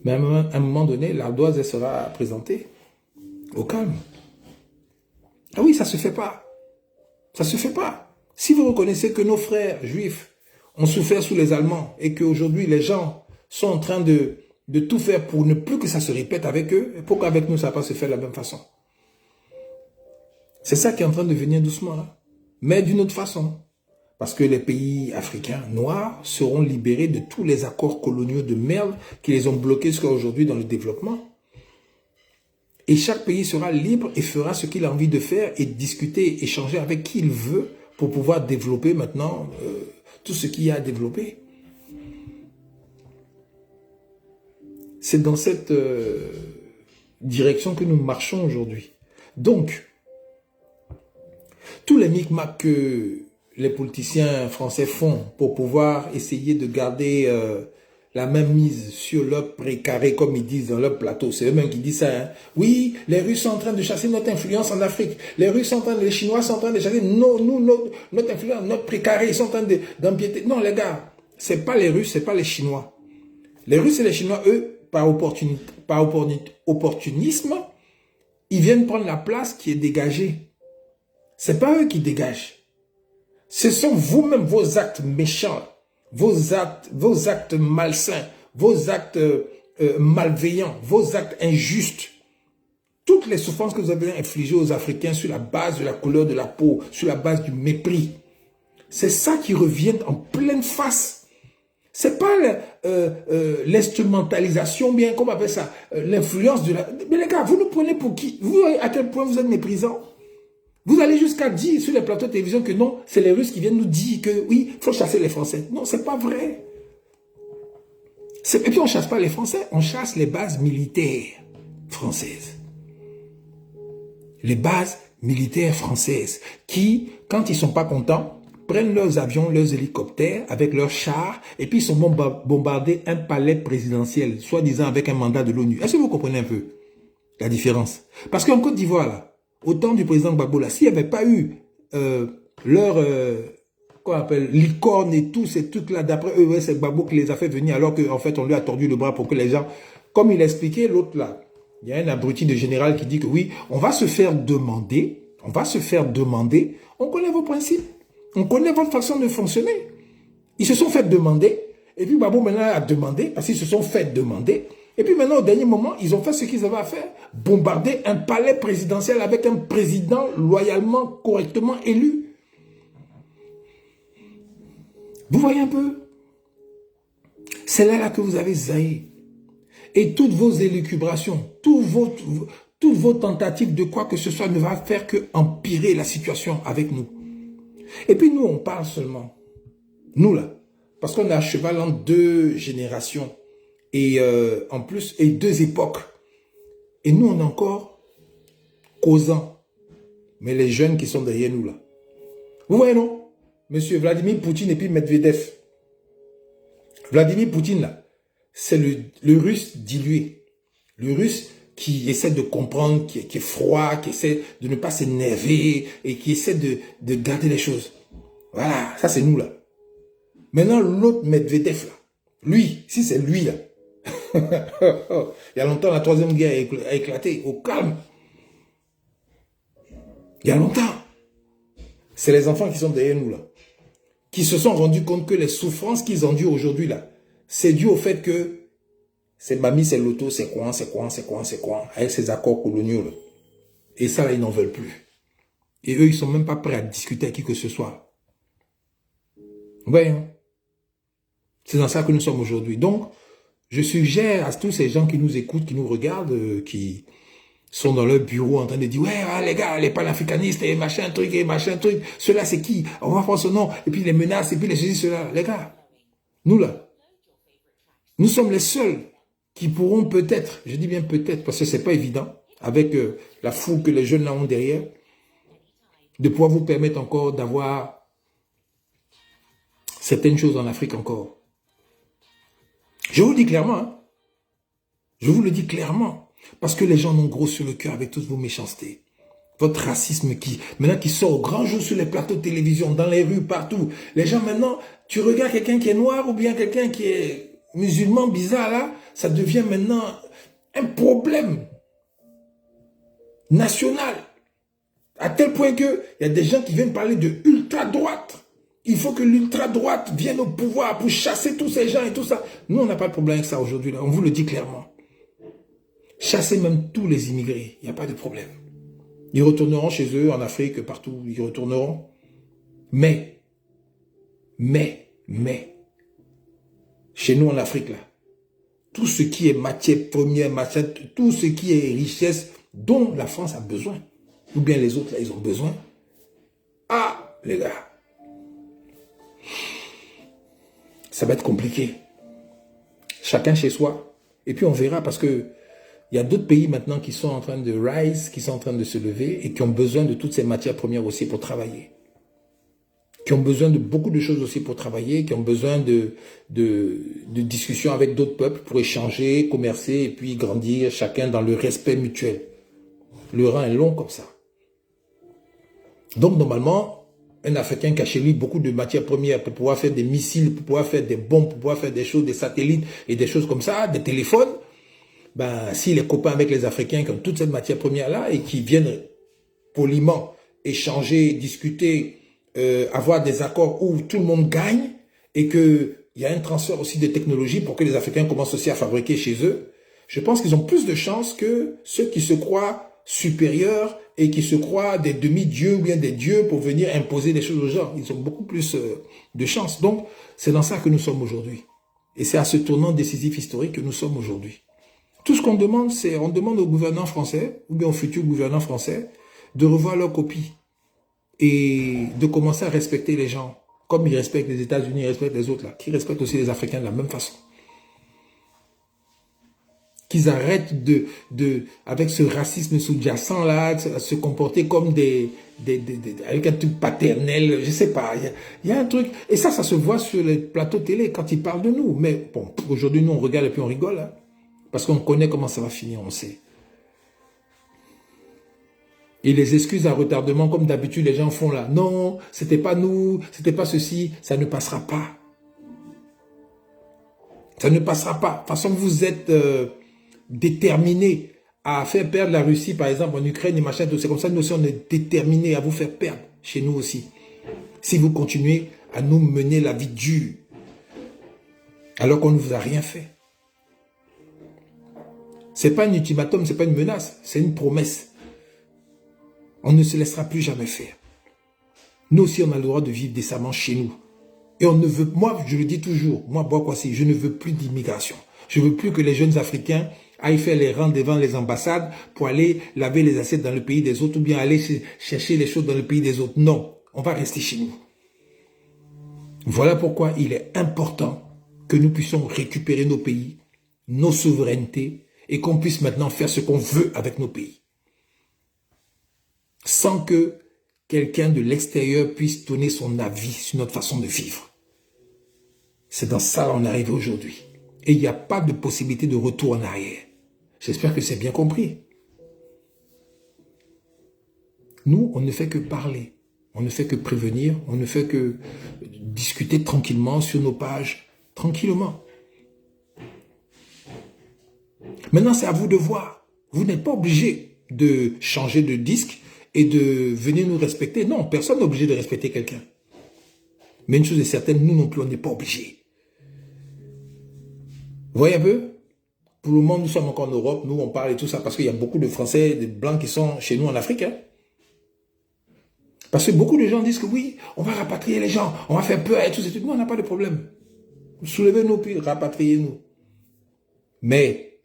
mais à un moment donné, l'ardoise elle sera présentée au calme. Ah oui, ça se fait pas. Ça se fait pas. Si vous reconnaissez que nos frères juifs ont souffert sous les Allemands et qu'aujourd'hui les gens sont en train de tout faire pour ne plus que ça se répète avec eux, pourquoi avec nous ça ne va pas se faire de la même façon? C'est ça qui est en train de venir doucement, là. Mais d'une autre façon. Parce que les pays africains noirs seront libérés de tous les accords coloniaux de merde qui les ont bloqués jusqu'à aujourd'hui dans le développement. Et chaque pays sera libre et fera ce qu'il a envie de faire et discuter, échanger avec qui il veut pour pouvoir développer maintenant tout ce qu'il y a à développer. C'est dans cette direction que nous marchons aujourd'hui. Donc, tous les micmacs que les politiciens français font pour pouvoir essayer de garder la même mise sur leur précaré, comme ils disent dans leur plateau. C'est eux-mêmes qui disent ça. Hein. Oui, les Russes sont en train de chasser notre influence en Afrique. Les Chinois sont en train de chasser notre influence, notre précaré. Ils sont en train d'empiéter. Non, les gars, c'est pas les Russes, c'est pas les Chinois. Les Russes et les Chinois, eux, par opportunisme, ils viennent prendre la place qui est dégagée. C'est pas eux qui dégagent. Ce sont vous-même vos actes méchants, vos actes malsains, vos actes malveillants, vos actes injustes. Toutes les souffrances que vous avez infligées aux Africains sur la base de la couleur de la peau, sur la base du mépris. C'est ça qui revient en pleine face. C'est pas l'instrumentalisation, bien, comment on appelle ça, l'influence de la... Mais les gars, vous nous prenez pour qui? Vous voyez à quel point vous êtes méprisants? Vous allez jusqu'à dire sur les plateaux de télévision que non, c'est les Russes qui viennent nous dire que oui, il faut chasser les Français. Non, c'est pas vrai. Et puis on ne chasse pas les Français, on chasse les bases militaires françaises. Les bases militaires françaises qui, quand ils ne sont pas contents, prennent leurs avions, leurs hélicoptères avec leurs chars et puis ils sont bombardés un palais présidentiel, soi-disant avec un mandat de l'ONU. Est-ce que vous comprenez un peu la différence? Parce qu'en Côte d'Ivoire, là, au temps du président Gbagbo, là, s'il n'y avait pas eu qu'on appelle licorne et tous ces trucs-là, d'après eux, ouais, c'est Gbagbo qui les a fait venir alors qu'en fait, on lui a tordu le bras pour que les gens, comme il expliquait l'autre là, il y a un abruti de général qui dit que oui, on va se faire demander, on connaît vos principes, on connaît votre façon de fonctionner. Ils se sont fait demander, et puis Gbagbo maintenant a demandé, parce qu'ils se sont fait demander, et puis maintenant, au dernier moment, ils ont fait ce qu'ils avaient à faire. Bombarder un palais présidentiel avec un président loyalement, correctement élu. Vous voyez un peu? C'est là que vous avez zaï. Et toutes vos élucubrations, toutes vos tentatives de quoi que ce soit ne va faire que empirer la situation avec nous. Et puis nous, on parle seulement. Nous là. Parce qu'on est à cheval en 2 générations. Et en plus, et 2 époques. Et nous, on est encore causants. Mais les jeunes qui sont derrière nous, là. Vous voyez, non? Monsieur Vladimir Poutine et puis Medvedev. Vladimir Poutine, là, c'est le Russe dilué. Le Russe qui essaie de comprendre, qui est froid, qui essaie de ne pas s'énerver et qui essaie de garder les choses. Voilà, ça c'est nous, là. Maintenant, l'autre Medvedev, là. Lui, si c'est lui, là. Il y a longtemps, la 3e guerre a éclaté, au calme. Il y a longtemps. C'est les enfants qui sont derrière nous, là. Qui se sont rendus compte que les souffrances qu'ils endurent aujourd'hui, là, c'est dû au fait que c'est mamie, c'est l'auto, c'est quoi, avec ces accords coloniaux, là. Et ça, là, ils n'en veulent plus. Et eux, ils ne sont même pas prêts à discuter avec qui que ce soit. Ouais, hein? C'est dans ça que nous sommes aujourd'hui. Donc, je suggère à tous ces gens qui nous écoutent, qui nous regardent, qui sont dans leur bureau en train de dire « Ouais, ah, les gars, les panafricanistes, et machin truc, ceux-là c'est qui? On va prendre ce nom, et puis les menaces, et puis les ceci, cela. » Les gars, nous là, nous sommes les seuls qui pourront peut-être, je dis bien peut-être, parce que c'est pas évident, avec la foule que les jeunes là ont derrière, de pouvoir vous permettre encore d'avoir certaines choses en Afrique encore. Je vous le dis clairement, hein. Je vous le dis clairement. Parce que les gens ont gros sur le cœur avec toutes vos méchancetés. Votre racisme maintenant qui sort au grand jour sur les plateaux de télévision, dans les rues, partout. Les gens maintenant, tu regardes quelqu'un qui est noir ou bien quelqu'un qui est musulman bizarre là, ça devient maintenant un problème national. À tel point que il y a des gens qui viennent parler de ultra-droite. Il faut que l'ultra-droite vienne au pouvoir pour chasser tous ces gens et tout ça. Nous, on n'a pas de problème avec ça aujourd'hui. On vous le dit clairement. Chasser même tous les immigrés, il n'y a pas de problème. Ils retourneront chez eux, en Afrique, partout, ils retourneront. Mais, chez nous en Afrique, là, tout ce qui est matière première, tout ce qui est richesse dont la France a besoin, ou bien les autres, là, ils ont besoin. Ah, les gars, ça va être compliqué. Chacun chez soi. Et puis on verra parce que il y a d'autres pays maintenant qui sont en train de rise, qui sont en train de se lever et qui ont besoin de toutes ces matières premières aussi pour travailler. qui ont besoin de beaucoup de choses aussi pour travailler, qui ont besoin de discussions avec d'autres peuples pour échanger, commercer et puis grandir chacun dans le respect mutuel. Le rang est long comme ça. Donc normalement, un Africain qui a chez lui beaucoup de matières premières pour pouvoir faire des missiles, pour pouvoir faire des bombes, pour pouvoir faire des choses, des satellites et des choses comme ça, des téléphones, ben, s'il est copain avec les Africains qui ont toute cette matière première-là et qui viennent poliment échanger, discuter, avoir des accords où tout le monde gagne et qu'il y a un transfert aussi de technologies pour que les Africains commencent aussi à fabriquer chez eux, je pense qu'ils ont plus de chances que ceux qui se croient supérieurs et qui se croient des demi-dieux ou bien des dieux pour venir imposer des choses aux gens. Ils ont beaucoup plus de chances. Donc, c'est dans ça que nous sommes aujourd'hui. Et c'est à ce tournant décisif historique que nous sommes aujourd'hui. Tout ce qu'on demande, c'est on demande aux gouvernants français, ou bien aux futurs gouvernants français, de revoir leur copie et de commencer à respecter les gens, comme ils respectent les États-Unis, ils respectent les autres, là, qui respectent aussi les Africains de la même façon. Qu'ils arrêtent avec ce racisme sous-jacent là, à se comporter comme avec un truc paternel, je sais pas, il y a un truc, et ça se voit sur les plateaux télé quand ils parlent de nous, mais bon, aujourd'hui nous on regarde et puis on rigole, hein, parce qu'on connaît comment ça va finir, on sait. Et les excuses à retardement, comme d'habitude les gens font là, non, c'était pas nous, c'était pas ceci, ça ne passera pas. Ça ne passera pas. De toute façon, vous êtes déterminés à faire perdre la Russie, par exemple, en Ukraine et machin, tout. C'est comme ça, nous aussi, on est déterminés à vous faire perdre, chez nous aussi. Si vous continuez à nous mener la vie dure, alors qu'on ne vous a rien fait. C'est pas un ultimatum, c'est pas une menace, c'est une promesse. On ne se laissera plus jamais faire. Nous aussi, on a le droit de vivre décemment chez nous. Et on ne veut, moi, je le dis toujours, moi, Bouakwasi, je ne veux plus d'immigration. Je ne veux plus que les jeunes Africains aillent faire les rangs devant les ambassades pour aller laver les assiettes dans le pays des autres ou bien aller chercher les choses dans le pays des autres. Non, on va rester chez nous. Voilà pourquoi il est important que nous puissions récupérer nos pays, nos souverainetés et qu'on puisse maintenant faire ce qu'on veut avec nos pays. Sans que quelqu'un de l'extérieur puisse donner son avis sur notre façon de vivre. C'est dans ça qu'on est arrivé aujourd'hui. Et il n'y a pas de possibilité de retour en arrière. J'espère que c'est bien compris. Nous, on ne fait que parler. On ne fait que prévenir. On ne fait que discuter tranquillement sur nos pages. Tranquillement. Maintenant, c'est à vous de voir. Vous n'êtes pas obligé de changer de disque et de venir nous respecter. Non, personne n'est obligé de respecter quelqu'un. Mais une chose est certaine, nous non plus, on n'est pas obligés. Vous voyez un peu? Pour le moment, nous sommes encore en Europe, nous on parle et tout ça, parce qu'il y a beaucoup de Français, de Blancs qui sont chez nous en Afrique. Hein? Parce que beaucoup de gens disent que oui, on va rapatrier les gens, on va faire peur et tout ça. Nous, on n'a pas de problème. Soulevez-nous puis rapatriez-nous. Mais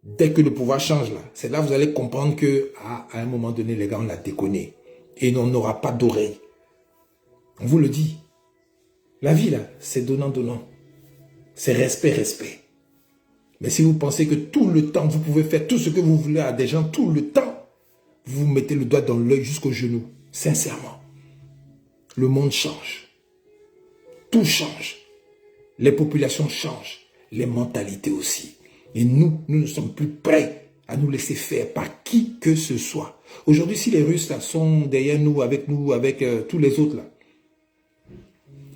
dès que le pouvoir change là, c'est là que vous allez comprendre que à un moment donné, les gars, on l'a déconné. Et on n'aura pas d'oreille. On vous le dit. La vie là, c'est donnant-donnant. C'est respect-respect. Mais si vous pensez que tout le temps, vous pouvez faire tout ce que vous voulez à des gens, tout le temps, vous mettez le doigt dans l'œil jusqu'au genou. Sincèrement. Le monde change. Tout change. Les populations changent. Les mentalités aussi. Et nous ne sommes plus prêts à nous laisser faire par qui que ce soit. Aujourd'hui, si les Russes là, sont derrière nous, avec tous les autres, là,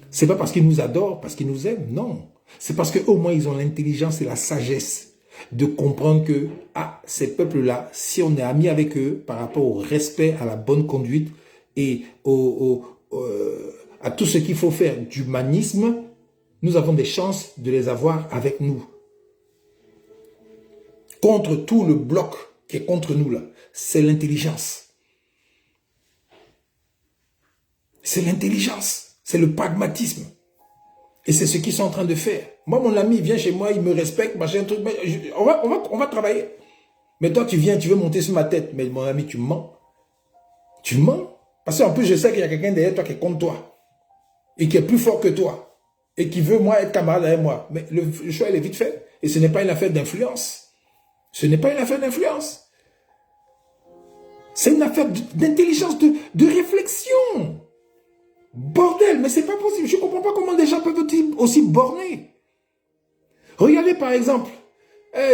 c'est pas parce qu'ils nous adorent, parce qu'ils nous aiment, non. C'est parce qu'au moins ils ont l'intelligence et la sagesse de comprendre que, ces peuples-là, si on est amis avec eux, par rapport au respect, à la bonne conduite et à tout ce qu'il faut faire d'humanisme, nous avons des chances de les avoir avec nous. Contre tout le bloc qui est contre nous là, c'est l'intelligence. C'est l'intelligence, c'est le pragmatisme. Et c'est ce qu'ils sont en train de faire. Moi, mon ami, il vient chez moi, il me respecte, machin, truc, on va travailler. Mais toi, tu viens, tu veux monter sur ma tête. Mais mon ami, tu mens. Tu mens. Parce qu'en plus, je sais qu'il y a quelqu'un derrière toi qui est contre toi. Et qui est plus fort que toi. Et qui veut, moi, être camarade avec moi. Mais le choix, il est vite fait. Et ce n'est pas une affaire d'influence. Ce n'est pas une affaire d'influence. C'est une affaire d'intelligence, de réflexion. Bordel, mais c'est pas possible. Je ne comprends pas comment des gens peuvent être aussi bornés. Regardez par exemple,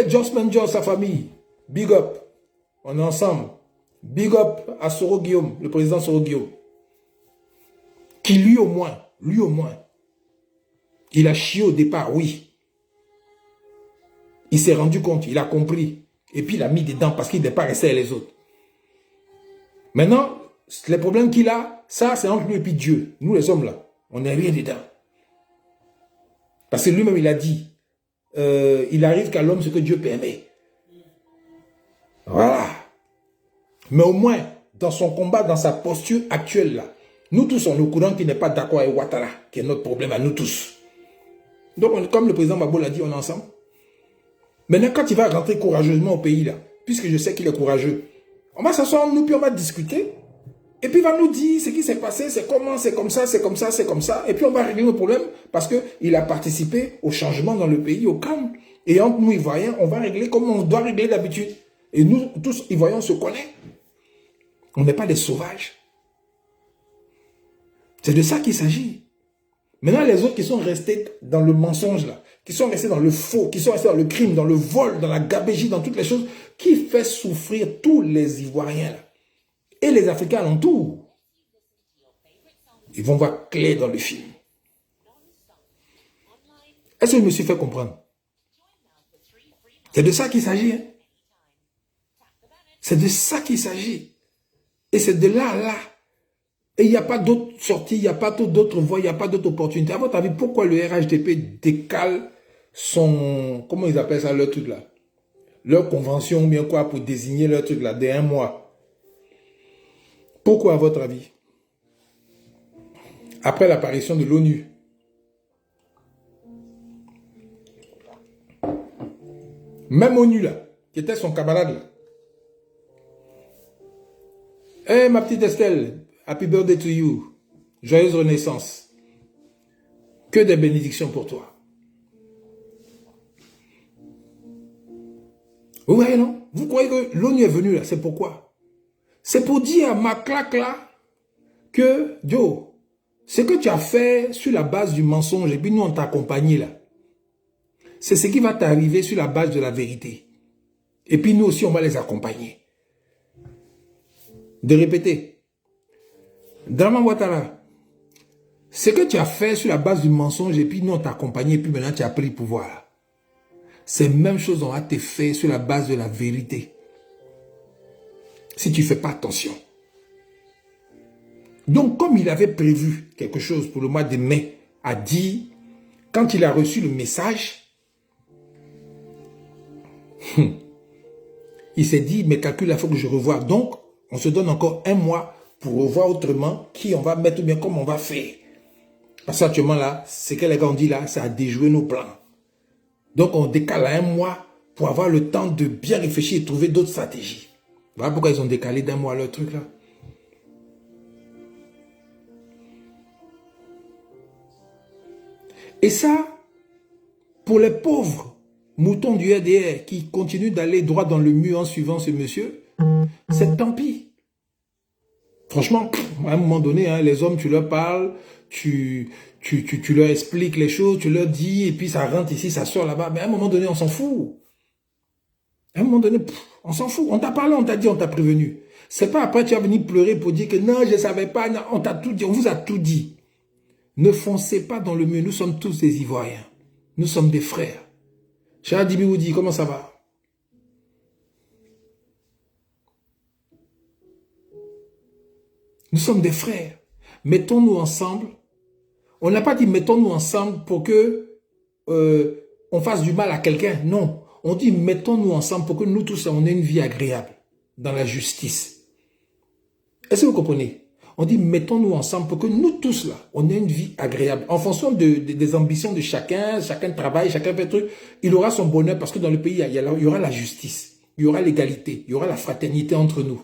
Jossman Joss, sa famille, big up, on est ensemble. Big up à Soro Guillaume, le président Soro Guillaume, qui lui au moins, il a chié au départ, oui. Il s'est rendu compte, il a compris. Et puis il a mis dedans parce qu'il n'est pas resté avec les autres. Maintenant, les problèmes qu'il a, ça c'est entre lui et puis Dieu. Nous les hommes là, on n'est rien dedans. Parce que lui-même il a dit, il arrive qu'à l'homme ce que Dieu permet. Voilà. Mais au moins, dans son combat, dans sa posture actuelle là, nous tous on est au courant qu'il n'est pas d'accord avec Ouattara, qui est notre problème à nous tous. Donc, comme le président Gbagbo l'a dit, on est ensemble. Maintenant, quand il va rentrer courageusement au pays là, puisque je sais qu'il est courageux, on va s'asseoir nous, puis on va discuter. Et puis il va nous dire ce qui s'est passé, c'est comment, c'est comme ça, c'est comme ça, c'est comme ça. Et puis on va régler nos problèmes parce qu'il a participé au changement dans le pays, au calme. Et entre nous, Ivoiriens, on va régler comme on doit régler d'habitude. Et nous, tous, Ivoiriens, on se connaît. On n'est pas des sauvages. C'est de ça qu'il s'agit. Maintenant, les autres qui sont restés dans le mensonge, là, qui sont restés dans le faux, qui sont restés dans le crime, dans le vol, dans la gabégie, dans toutes les choses, qui fait souffrir tous les Ivoiriens, là, et les Africains alentours. Ils vont voir clair dans le film. Est-ce que je me suis fait comprendre? C'est de ça qu'il s'agit. Hein? C'est de ça qu'il s'agit. Et c'est de là à là. Et il n'y a pas d'autre sortie, il n'y a pas d'autre voie, il n'y a pas d'autre opportunité. À votre avis, pourquoi le RHDP décale son... Comment ils appellent ça, leur truc là? Leur convention, bien quoi, pour désigner leur truc là, de 1 mois. Pourquoi, à votre avis? Après l'apparition de l'ONU. Même ONU là, qui était son camarade là. Hey, ma petite Estelle, happy birthday to you. Joyeuse renaissance. Que des bénédictions pour toi. Vous voyez, non? Vous croyez que l'ONU est venue là, c'est pourquoi? C'est pour dire à ma claque là que, Joe, ce que tu as fait sur la base du mensonge et puis nous on t'a accompagné là, c'est ce qui va t'arriver sur la base de la vérité. Et puis nous aussi on va les accompagner. De répéter. Draman Ouattara, ce que tu as fait sur la base du mensonge et puis nous on t'a accompagné et puis maintenant tu as pris le pouvoir. C'est la même chose on va te faire sur la base de la vérité. Si tu ne fais pas attention. Donc, comme il avait prévu quelque chose pour le mois de mai, a dit, quand il a reçu le message, il s'est dit, mes calculs, il faut que je revoie. Donc, on se donne encore 1 mois pour revoir autrement qui on va mettre ou bien comment on va faire. Parce qu'actuellement là, ce que les gars ont dit là, ça a déjoué nos plans. Donc, on décale à 1 mois pour avoir le temps de bien réfléchir et trouver d'autres stratégies. Voilà pourquoi ils ont décalé d'1 mois leur truc là. Et ça, pour les pauvres moutons du RDR qui continuent d'aller droit dans le mur en suivant ce monsieur, c'est tant pis. Franchement, à un moment donné, hein, les hommes, tu leur parles, tu leur expliques les choses, tu leur dis, et puis ça rentre ici, ça sort là-bas. Mais à un moment donné, on s'en fout. À un moment donné, on s'en fout. On t'a parlé, on t'a dit, on t'a prévenu. C'est pas après tu vas venir pleurer pour dire que non, je ne savais pas. Non, on t'a tout dit, on vous a tout dit. Ne foncez pas dans le mur. Nous sommes tous des Ivoiriens. Nous sommes des frères. Cher Dibiwoudi, comment ça va? Nous sommes des frères. Mettons-nous ensemble. On n'a pas dit mettons-nous ensemble pour que on fasse du mal à quelqu'un. Non. On dit mettons-nous ensemble pour que nous tous, on ait une vie agréable dans la justice. Est-ce que vous comprenez? On dit mettons-nous ensemble pour que nous tous là, on ait une vie agréable. En fonction des ambitions de chacun travaille, chacun fait un truc, il aura son bonheur parce que dans le pays, il y aura la justice, il y aura l'égalité, il y aura la fraternité entre nous.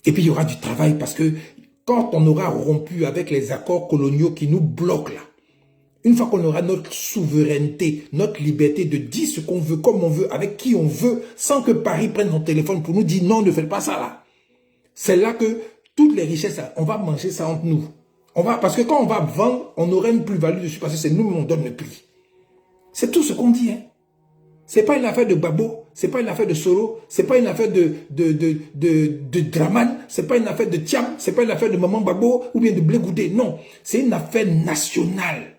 Et puis il y aura du travail parce que quand on aura rompu avec les accords coloniaux qui nous bloquent là, une fois qu'on aura notre souveraineté, notre liberté de dire ce qu'on veut, comme on veut, avec qui on veut, sans que Paris prenne son téléphone pour nous dire non, ne faites pas ça là. C'est là que toutes les richesses, on va manger ça entre nous. Parce que quand on va vendre, on aurait une plus-value dessus parce que c'est nous qui on donne le prix. C'est tout ce qu'on dit. Hein. Ce n'est pas une affaire de Babo, ce n'est pas une affaire de Soro, ce n'est pas une affaire de Draman, ce n'est pas une affaire de Thiam, ce n'est pas une affaire de Maman Babo ou bien de Blé Goudé. Non, c'est une affaire nationale.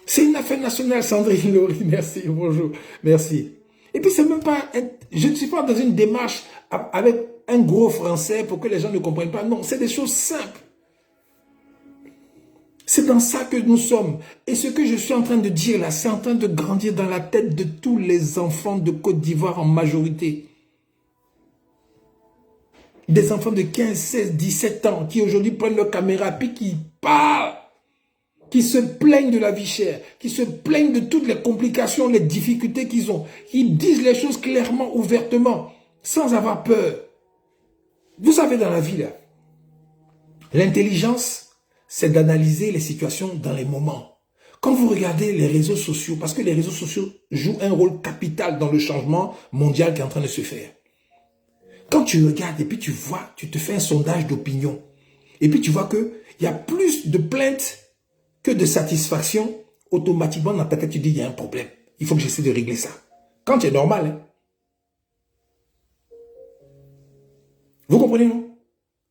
C'est une affaire nationale, Sandrine Laurie, merci, bonjour, merci. Et puis c'est même pas, je ne suis pas dans une démarche avec un gros français pour que les gens ne comprennent pas. Non, c'est des choses simples. C'est dans ça que nous sommes. Et ce que je suis en train de dire là, c'est en train de grandir dans la tête de tous les enfants de Côte d'Ivoire en majorité. Des enfants de 15, 16, 17 ans qui aujourd'hui prennent leur caméra puis qui parlent, qui se plaignent de la vie chère, qui se plaignent de toutes les complications, les difficultés qu'ils ont. Ils disent les choses clairement, ouvertement, sans avoir peur. Vous savez, dans la vie, là, l'intelligence, c'est d'analyser les situations dans les moments. Quand vous regardez les réseaux sociaux, parce que les réseaux sociaux jouent un rôle capital dans le changement mondial qui est en train de se faire. Quand tu regardes et puis tu vois, tu te fais un sondage d'opinion, et puis tu vois qu'il y a plus de plaintes que de satisfaction, automatiquement dans ta tête, tu dis, il y a un problème. Il faut que j'essaie de régler ça. Quand c'est normal, hein. Vous comprenez, non?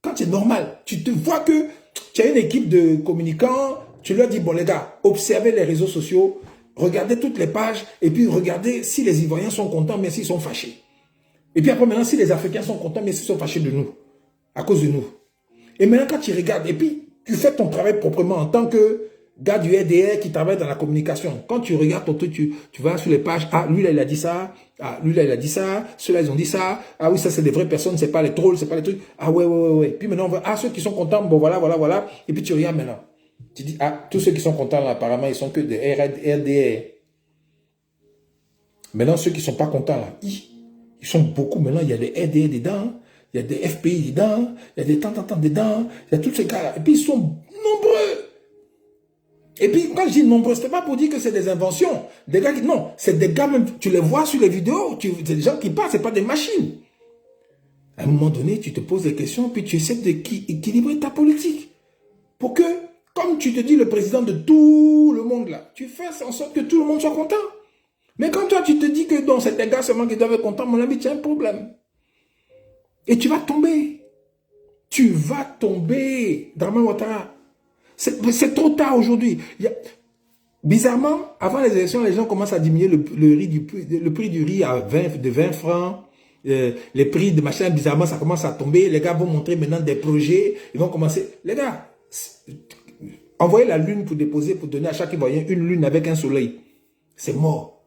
Quand c'est normal, tu te vois que tu as une équipe de communicants, tu leur dis, bon les gars, observez les réseaux sociaux, regardez toutes les pages, et puis regardez si les Ivoiriens sont contents, mais s'ils sont fâchés. Et puis après maintenant, si les Africains sont contents, mais s'ils sont fâchés de nous, à cause de nous. Et maintenant, quand tu regardes, et puis tu fais ton travail proprement en tant que gars du RDR qui travaille dans la communication. Quand tu regardes ton truc, tu vas sur les pages, ah, lui là, il a dit ça, ah, lui là, il a dit ça, ceux-là, ils ont dit ça, ah oui, ça, c'est des vraies personnes, c'est pas les trolls, c'est pas les trucs, ah ouais. Puis maintenant, on va, ah, ceux qui sont contents, bon, voilà. Et puis tu regardes maintenant. Tu dis, ah, tous ceux qui sont contents, là, apparemment, ils sont que des RDR. Maintenant, ceux qui sont pas contents, là, ils sont beaucoup. Maintenant, il y a des RDR dedans, il y a des FPI dedans, il y a des tant dedans, il y a tous ces gars-là. Et puis, ils sont nombreux. Et puis, quand je dis nombreux, ce n'est pas pour dire que c'est des inventions. Des gars qui, non, c'est des gars, même, tu les vois sur les vidéos, c'est des gens qui parlent, ce n'est pas des machines. À un moment donné, tu te poses des questions, puis tu essaies d'équilibrer ta politique. Pour que, comme tu te dis le président de tout le monde là, tu fasses en sorte que tout le monde soit content. Mais quand toi, tu te dis que non, c'est des gars seulement qui doivent être contents, mon ami, tu as un problème. Et tu vas tomber. Tu vas tomber. Draman Ouattara. C'est trop tard aujourd'hui. Bizarrement, avant les élections, les gens commencent à diminuer le prix du riz à 20 francs. Les prix de machin, bizarrement, ça commence à tomber. Les gars vont montrer maintenant des projets. Ils vont commencer. Les gars, envoyez la lune pour déposer, pour donner à chaque Ivoirien une lune avec un soleil. C'est mort.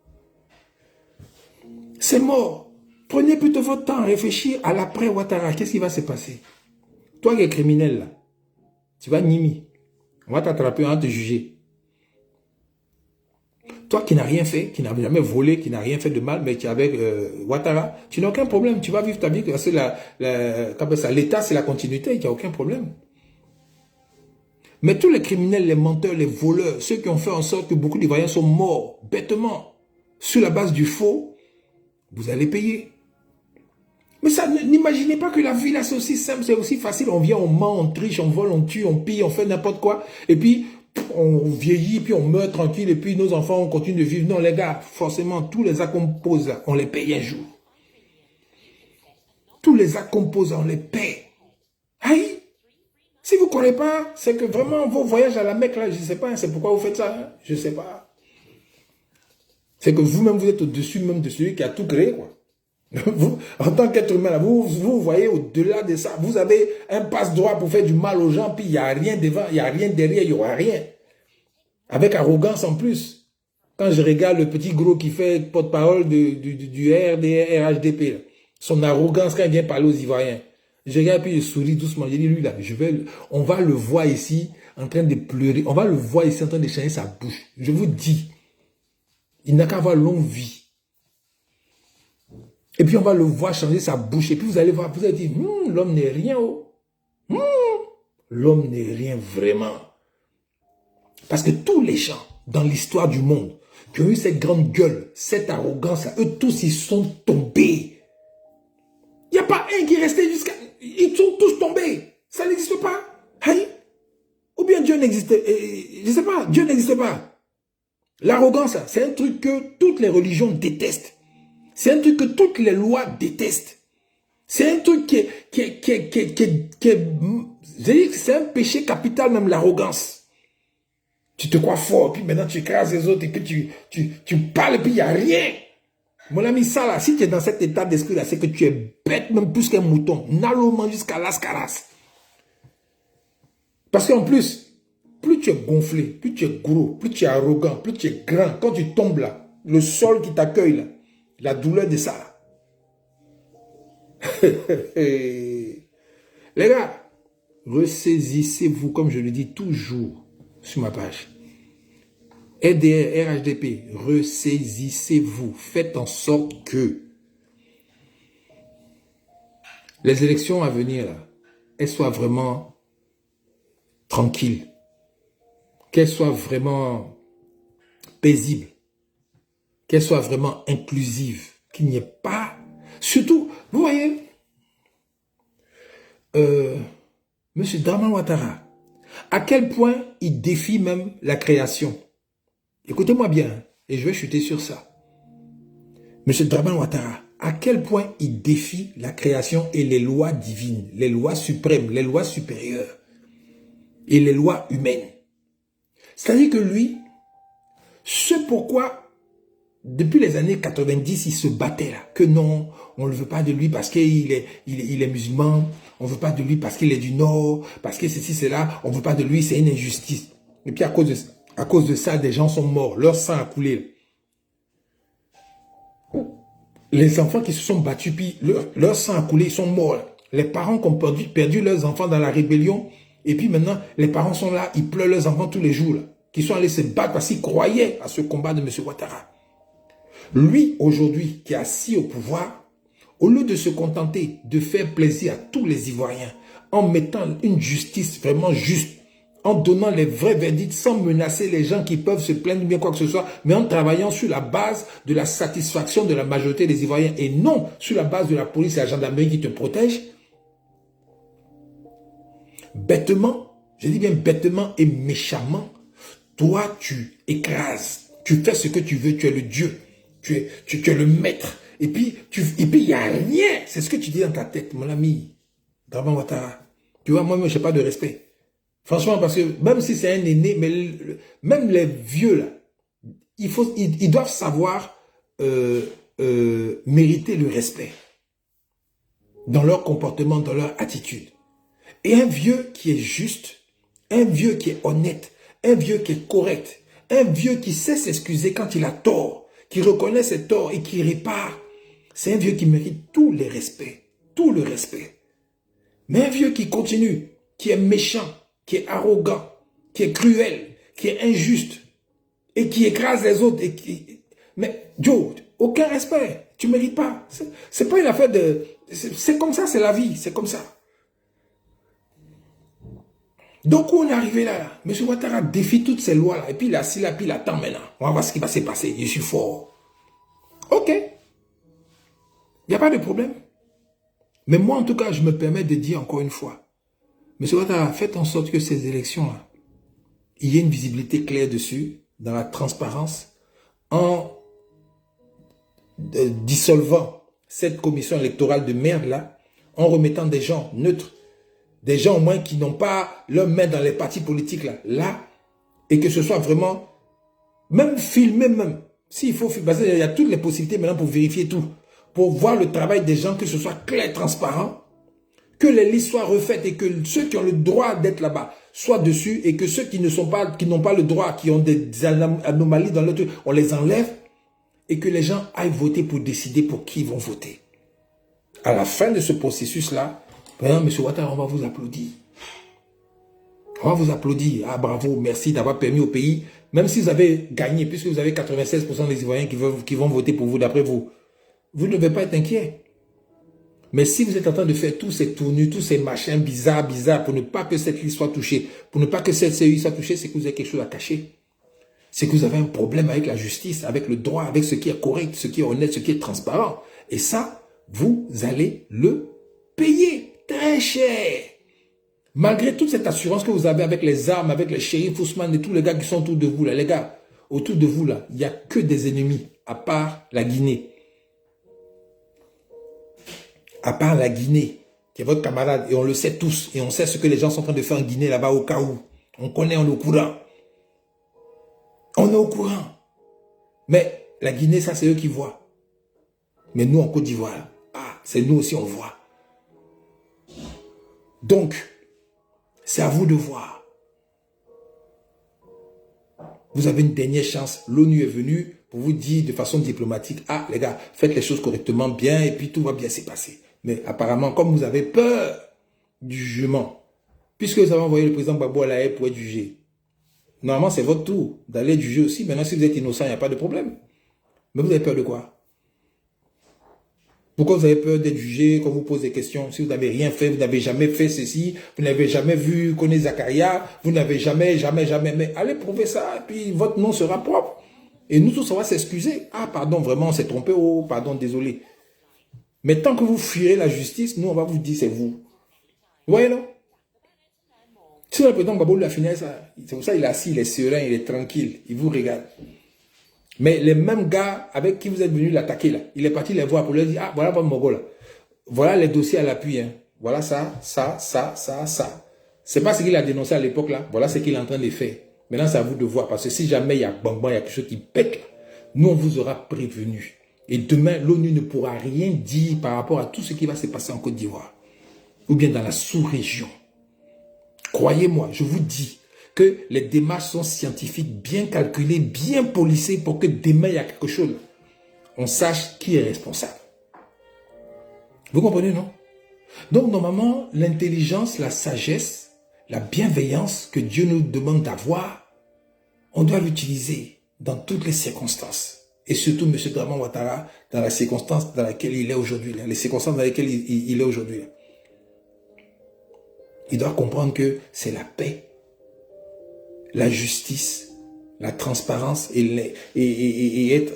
C'est mort. Prenez plutôt votre temps à réfléchir à l'après Ouattara. Qu'est-ce qui va se passer? Toi qui es criminel, là, tu vas nimi. On va t'attraper, on va te juger. Toi qui n'as rien fait, qui n'as jamais volé, qui n'as rien fait de mal, mais qui est avec Ouattara, tu n'as aucun problème. Tu vas vivre ta vie. L'État, c'est la continuité, il n'y a aucun problème. Mais tous les criminels, les menteurs, les voleurs, ceux qui ont fait en sorte que beaucoup d'Ivoiriens sont morts, bêtement, sur la base du faux, vous allez payer. Mais ça, n'imaginez pas que la vie là, c'est aussi simple, c'est aussi facile. On vient, on ment, on triche, on vole, on tue, on pille, on fait n'importe quoi. Et puis, on vieillit, puis on meurt tranquille, et puis nos enfants, on continue de vivre. Non, les gars, forcément, tous les actes qu'on pose, on les paye un jour. Tous les actes qu'on pose, on les paye. Aïe! Si vous ne connaissez pas, c'est que vraiment, vos voyages à la Mecque, là, je ne sais pas, c'est pourquoi vous faites ça, hein? Je ne sais pas. C'est que vous-même, vous êtes au-dessus même de celui qui a tout créé, quoi. Vous, en tant qu'être humain, là, vous voyez au-delà de ça. Vous avez un passe-droit pour faire du mal aux gens, puis il n'y a rien devant, il n'y a rien derrière, il n'y aura rien. Avec arrogance en plus. Quand je regarde le petit gros qui fait porte-parole du RHDP, là, son arrogance quand il vient parler aux Ivoiriens. Je regarde puis je souris doucement. Je dis, lui là, on va le voir ici en train de pleurer. On va le voir ici en train de changer sa bouche. Je vous dis, il n'a qu'à avoir longue vie. Et puis on va le voir changer sa bouche. Et puis vous allez voir, vous allez dire, l'homme n'est rien. L'homme n'est rien vraiment. Parce que tous les gens dans l'histoire du monde qui ont eu cette grande gueule, cette arrogance, eux tous ils sont tombés. Il n'y a pas un qui est resté jusqu'à... Ils sont tous tombés. n'existait, je sais pas, Dieu n'existait pas. L'arrogance, c'est un truc que toutes les religions détestent. C'est un truc que toutes les lois détestent. C'est un truc c'est un péché capital, même l'arrogance. Tu te crois fort, puis maintenant tu écrases les autres, et puis tu parles, et puis il n'y a rien. Mon ami, ça là, si tu es dans cet état d'esprit là, c'est que tu es bête, même plus qu'un mouton. Nallement jusqu'à l'ascaras. Parce qu'en plus, plus tu es gonflé, plus tu es gros, plus tu es arrogant, plus tu es grand, quand tu tombes là, le sol qui t'accueille là, la douleur de ça là. Les gars, ressaisissez-vous, comme je le dis toujours sur ma page. RDR, RHDP, ressaisissez-vous. Faites en sorte que les élections à venir, là, elles soient vraiment tranquilles. Qu'elles soient vraiment paisibles. Qu'elles soient vraiment inclusives. Qu'il n'y ait pas... Surtout, vous voyez, Monsieur Dramane Ouattara, à quel point il défie même la création. Écoutez-moi bien, et je vais chuter sur ça. Monsieur Dramane Ouattara, à quel point il défie la création et les lois divines, les lois suprêmes, les lois supérieures et les lois humaines. C'est-à-dire que lui, ce pourquoi, depuis les années 90, il se battait là, que non, on ne veut pas de lui parce qu'il est musulman, on ne veut pas de lui parce qu'il est du Nord, parce que ceci, cela, on ne veut pas de lui, c'est une injustice. Et puis à cause de ça, des gens sont morts, leur sang a coulé. Les enfants qui se sont battus, puis leur sang a coulé, ils sont morts. Les parents qui ont perdu leurs enfants dans la rébellion, et puis maintenant, les parents sont là, ils pleurent leurs enfants tous les jours, là, qui sont allés se battre parce qu'ils croyaient à ce combat de M. Ouattara. Lui, aujourd'hui, qui est assis au pouvoir, au lieu de se contenter de faire plaisir à tous les Ivoiriens, en mettant une justice vraiment juste, en donnant les vrais verdicts sans menacer les gens qui peuvent se plaindre bien quoi que ce soit, mais en travaillant sur la base de la satisfaction de la majorité des Ivoiriens et non sur la base de la police et la gendarmerie qui te protègent. Bêtement, je dis bien bêtement et méchamment, toi tu écrases, tu fais ce que tu veux, tu es le Dieu, tu es le maître. Et puis il n'y a rien. C'est ce que tu dis dans ta tête, mon ami. Dramane Ouattara. Tu vois, moi, je n'ai pas de respect. Franchement, parce que même si c'est un aîné, mais même les vieux, là, ils doivent savoir mériter le respect dans leur comportement, dans leur attitude. Et un vieux qui est juste, un vieux qui est honnête, un vieux qui est correct, un vieux qui sait s'excuser quand il a tort, qui reconnaît ses torts et qui répare, c'est un vieux qui mérite tout le respect. Tout le respect. Mais un vieux qui continue, qui est méchant, qui est arrogant, qui est cruel, qui est injuste et qui écrase les autres. Mais Joe, aucun respect. Tu ne mérites pas. C'est pas une affaire de... C'est comme ça, c'est la vie. C'est comme ça. Donc, où on est arrivé là, M. Ouattara défie toutes ces lois-là. Et puis, il est assis là, puis il attend maintenant. On va voir ce qui va se passer. Je suis fort. Ok. Il n'y a pas de problème. Mais moi, en tout cas, je me permets de dire encore une fois, M. Ouattara, faites en sorte que ces élections-là, il y ait une visibilité claire dessus, dans la transparence, en dissolvant cette commission électorale de merde-là, en remettant des gens neutres, des gens au moins qui n'ont pas leur main dans les partis politiques là, et que ce soit vraiment, même filmé même, s'il faut filmer, parce qu'il y a toutes les possibilités maintenant pour vérifier tout, pour voir le travail des gens, que ce soit clair, transparent, que les listes soient refaites et que ceux qui ont le droit d'être là-bas soient dessus et que ceux qui n'ont pas le droit, qui ont des anomalies dans leur truc, on les enlève et que les gens aillent voter pour décider pour qui ils vont voter. À la fin de ce processus-là, M. Ouattara, on va vous applaudir. On va vous applaudir. Ah, bravo, merci d'avoir permis au pays, même si vous avez gagné, puisque vous avez 96% des Ivoiriens qui vont voter pour vous, d'après vous, vous ne devez pas être inquiet. Mais si vous êtes en train de faire tous ces tournures, tous ces machins bizarres, pour ne pas que cette liste soit touchée, pour ne pas que cette CEI soit touchée, c'est que vous avez quelque chose à cacher. C'est que vous avez un problème avec la justice, avec le droit, avec ce qui est correct, ce qui est honnête, ce qui est transparent. Et ça, vous allez le payer très cher. Malgré toute cette assurance que vous avez avec les armes, avec les shérifs Ousmane et tous les gars qui sont autour de vous, là, les gars, autour de vous, là, il n'y a que des ennemis, à part la Guinée. À part la Guinée, qui est votre camarade, et on le sait tous, et on sait ce que les gens sont en train de faire en Guinée, là-bas, au cas où. On connaît, on est au courant. On est au courant. Mais la Guinée, ça, c'est eux qui voient. Mais nous, en Côte d'Ivoire, ah, c'est nous aussi, on voit. Donc, c'est à vous de voir. Vous avez une dernière chance. L'ONU est venue pour vous dire de façon diplomatique, ah, les gars, faites les choses correctement, bien, et puis tout va bien se passer. Mais apparemment, comme vous avez peur du jugement, puisque vous avez envoyé le président Gbagbo à la haie pour être jugé, normalement, c'est votre tour d'aller juger aussi. Maintenant, si vous êtes innocent, il n'y a pas de problème. Mais vous avez peur de quoi? Pourquoi vous avez peur d'être jugé quand vous posez des questions? Si vous n'avez rien fait, vous n'avez jamais fait ceci, vous n'avez jamais vu Koné Zakaria, vous n'avez jamais, mais allez prouver ça, et puis votre nom sera propre. Et nous tous, on va s'excuser. Ah, pardon, vraiment, on s'est trompé, oh, pardon, désolé. Mais tant que vous fuirez la justice, nous, on va vous dire, c'est vous. Vous voyez, non? Si le président Gbagbo l'a fini, c'est pour ça qu'il est assis, il est serein, il est tranquille, il vous regarde. Mais les mêmes gars avec qui vous êtes venus l'attaquer là, il est parti les voir pour leur dire, ah, voilà votre Mogo là. Voilà les dossiers à l'appui. Hein. Voilà ça. C'est pas ce qu'il a dénoncé à l'époque là. Voilà ce qu'il est en train de faire. Maintenant, c'est à vous de voir. Parce que si jamais il y a bang, il y a quelque chose qui pète, nous, on vous aura prévenu. Et demain, l'ONU ne pourra rien dire par rapport à tout ce qui va se passer en Côte d'Ivoire. Ou bien dans la sous-région. Croyez-moi, je vous dis que les démarches sont scientifiques, bien calculées, bien policées pour que demain, il y a quelque chose. On sache qui est responsable. Vous comprenez, non? Donc, normalement, l'intelligence, la sagesse, la bienveillance que Dieu nous demande d'avoir, on doit l'utiliser dans toutes les circonstances. Et surtout, M. Draman Ouattara, dans la circonstance dans laquelle il est aujourd'hui, les circonstances dans lesquelles il est aujourd'hui. Il doit comprendre que c'est la paix, la justice, la transparence et être,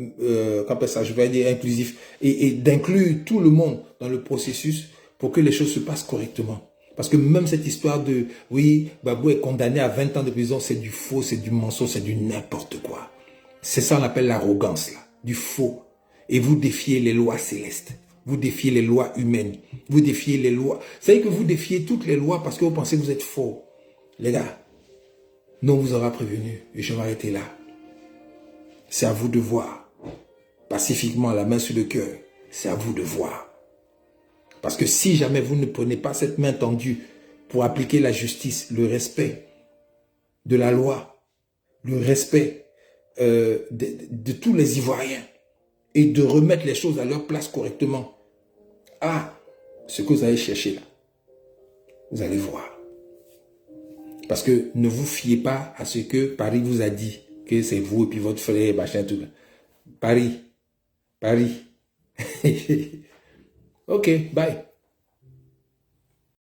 je vais dire inclusif, et d'inclure tout le monde dans le processus pour que les choses se passent correctement. Parce que même cette histoire de, oui, Gbagbo est condamné à 20 ans de prison, c'est du faux, c'est du mensonge, c'est du n'importe quoi. C'est ça qu'on appelle l'arrogance, là, du faux. Et vous défiez les lois célestes. Vous défiez les lois humaines. Vous défiez les lois. Vous savez que vous défiez toutes les lois parce que vous pensez que vous êtes faux. Les gars, nous, on vous aura prévenu. Et je vais m'arrêter là. C'est à vous de voir. Pacifiquement, la main sur le cœur. C'est à vous de voir. Parce que si jamais vous ne prenez pas cette main tendue pour appliquer la justice, le respect de la loi, le respect de tous les Ivoiriens, et de remettre les choses à leur place correctement. Ah, ce que vous allez chercher là, vous allez voir. Parce que ne vous fiez pas à ce que Paris vous a dit, que c'est vous et puis votre frère, machin, tout là. Paris. Ok, bye.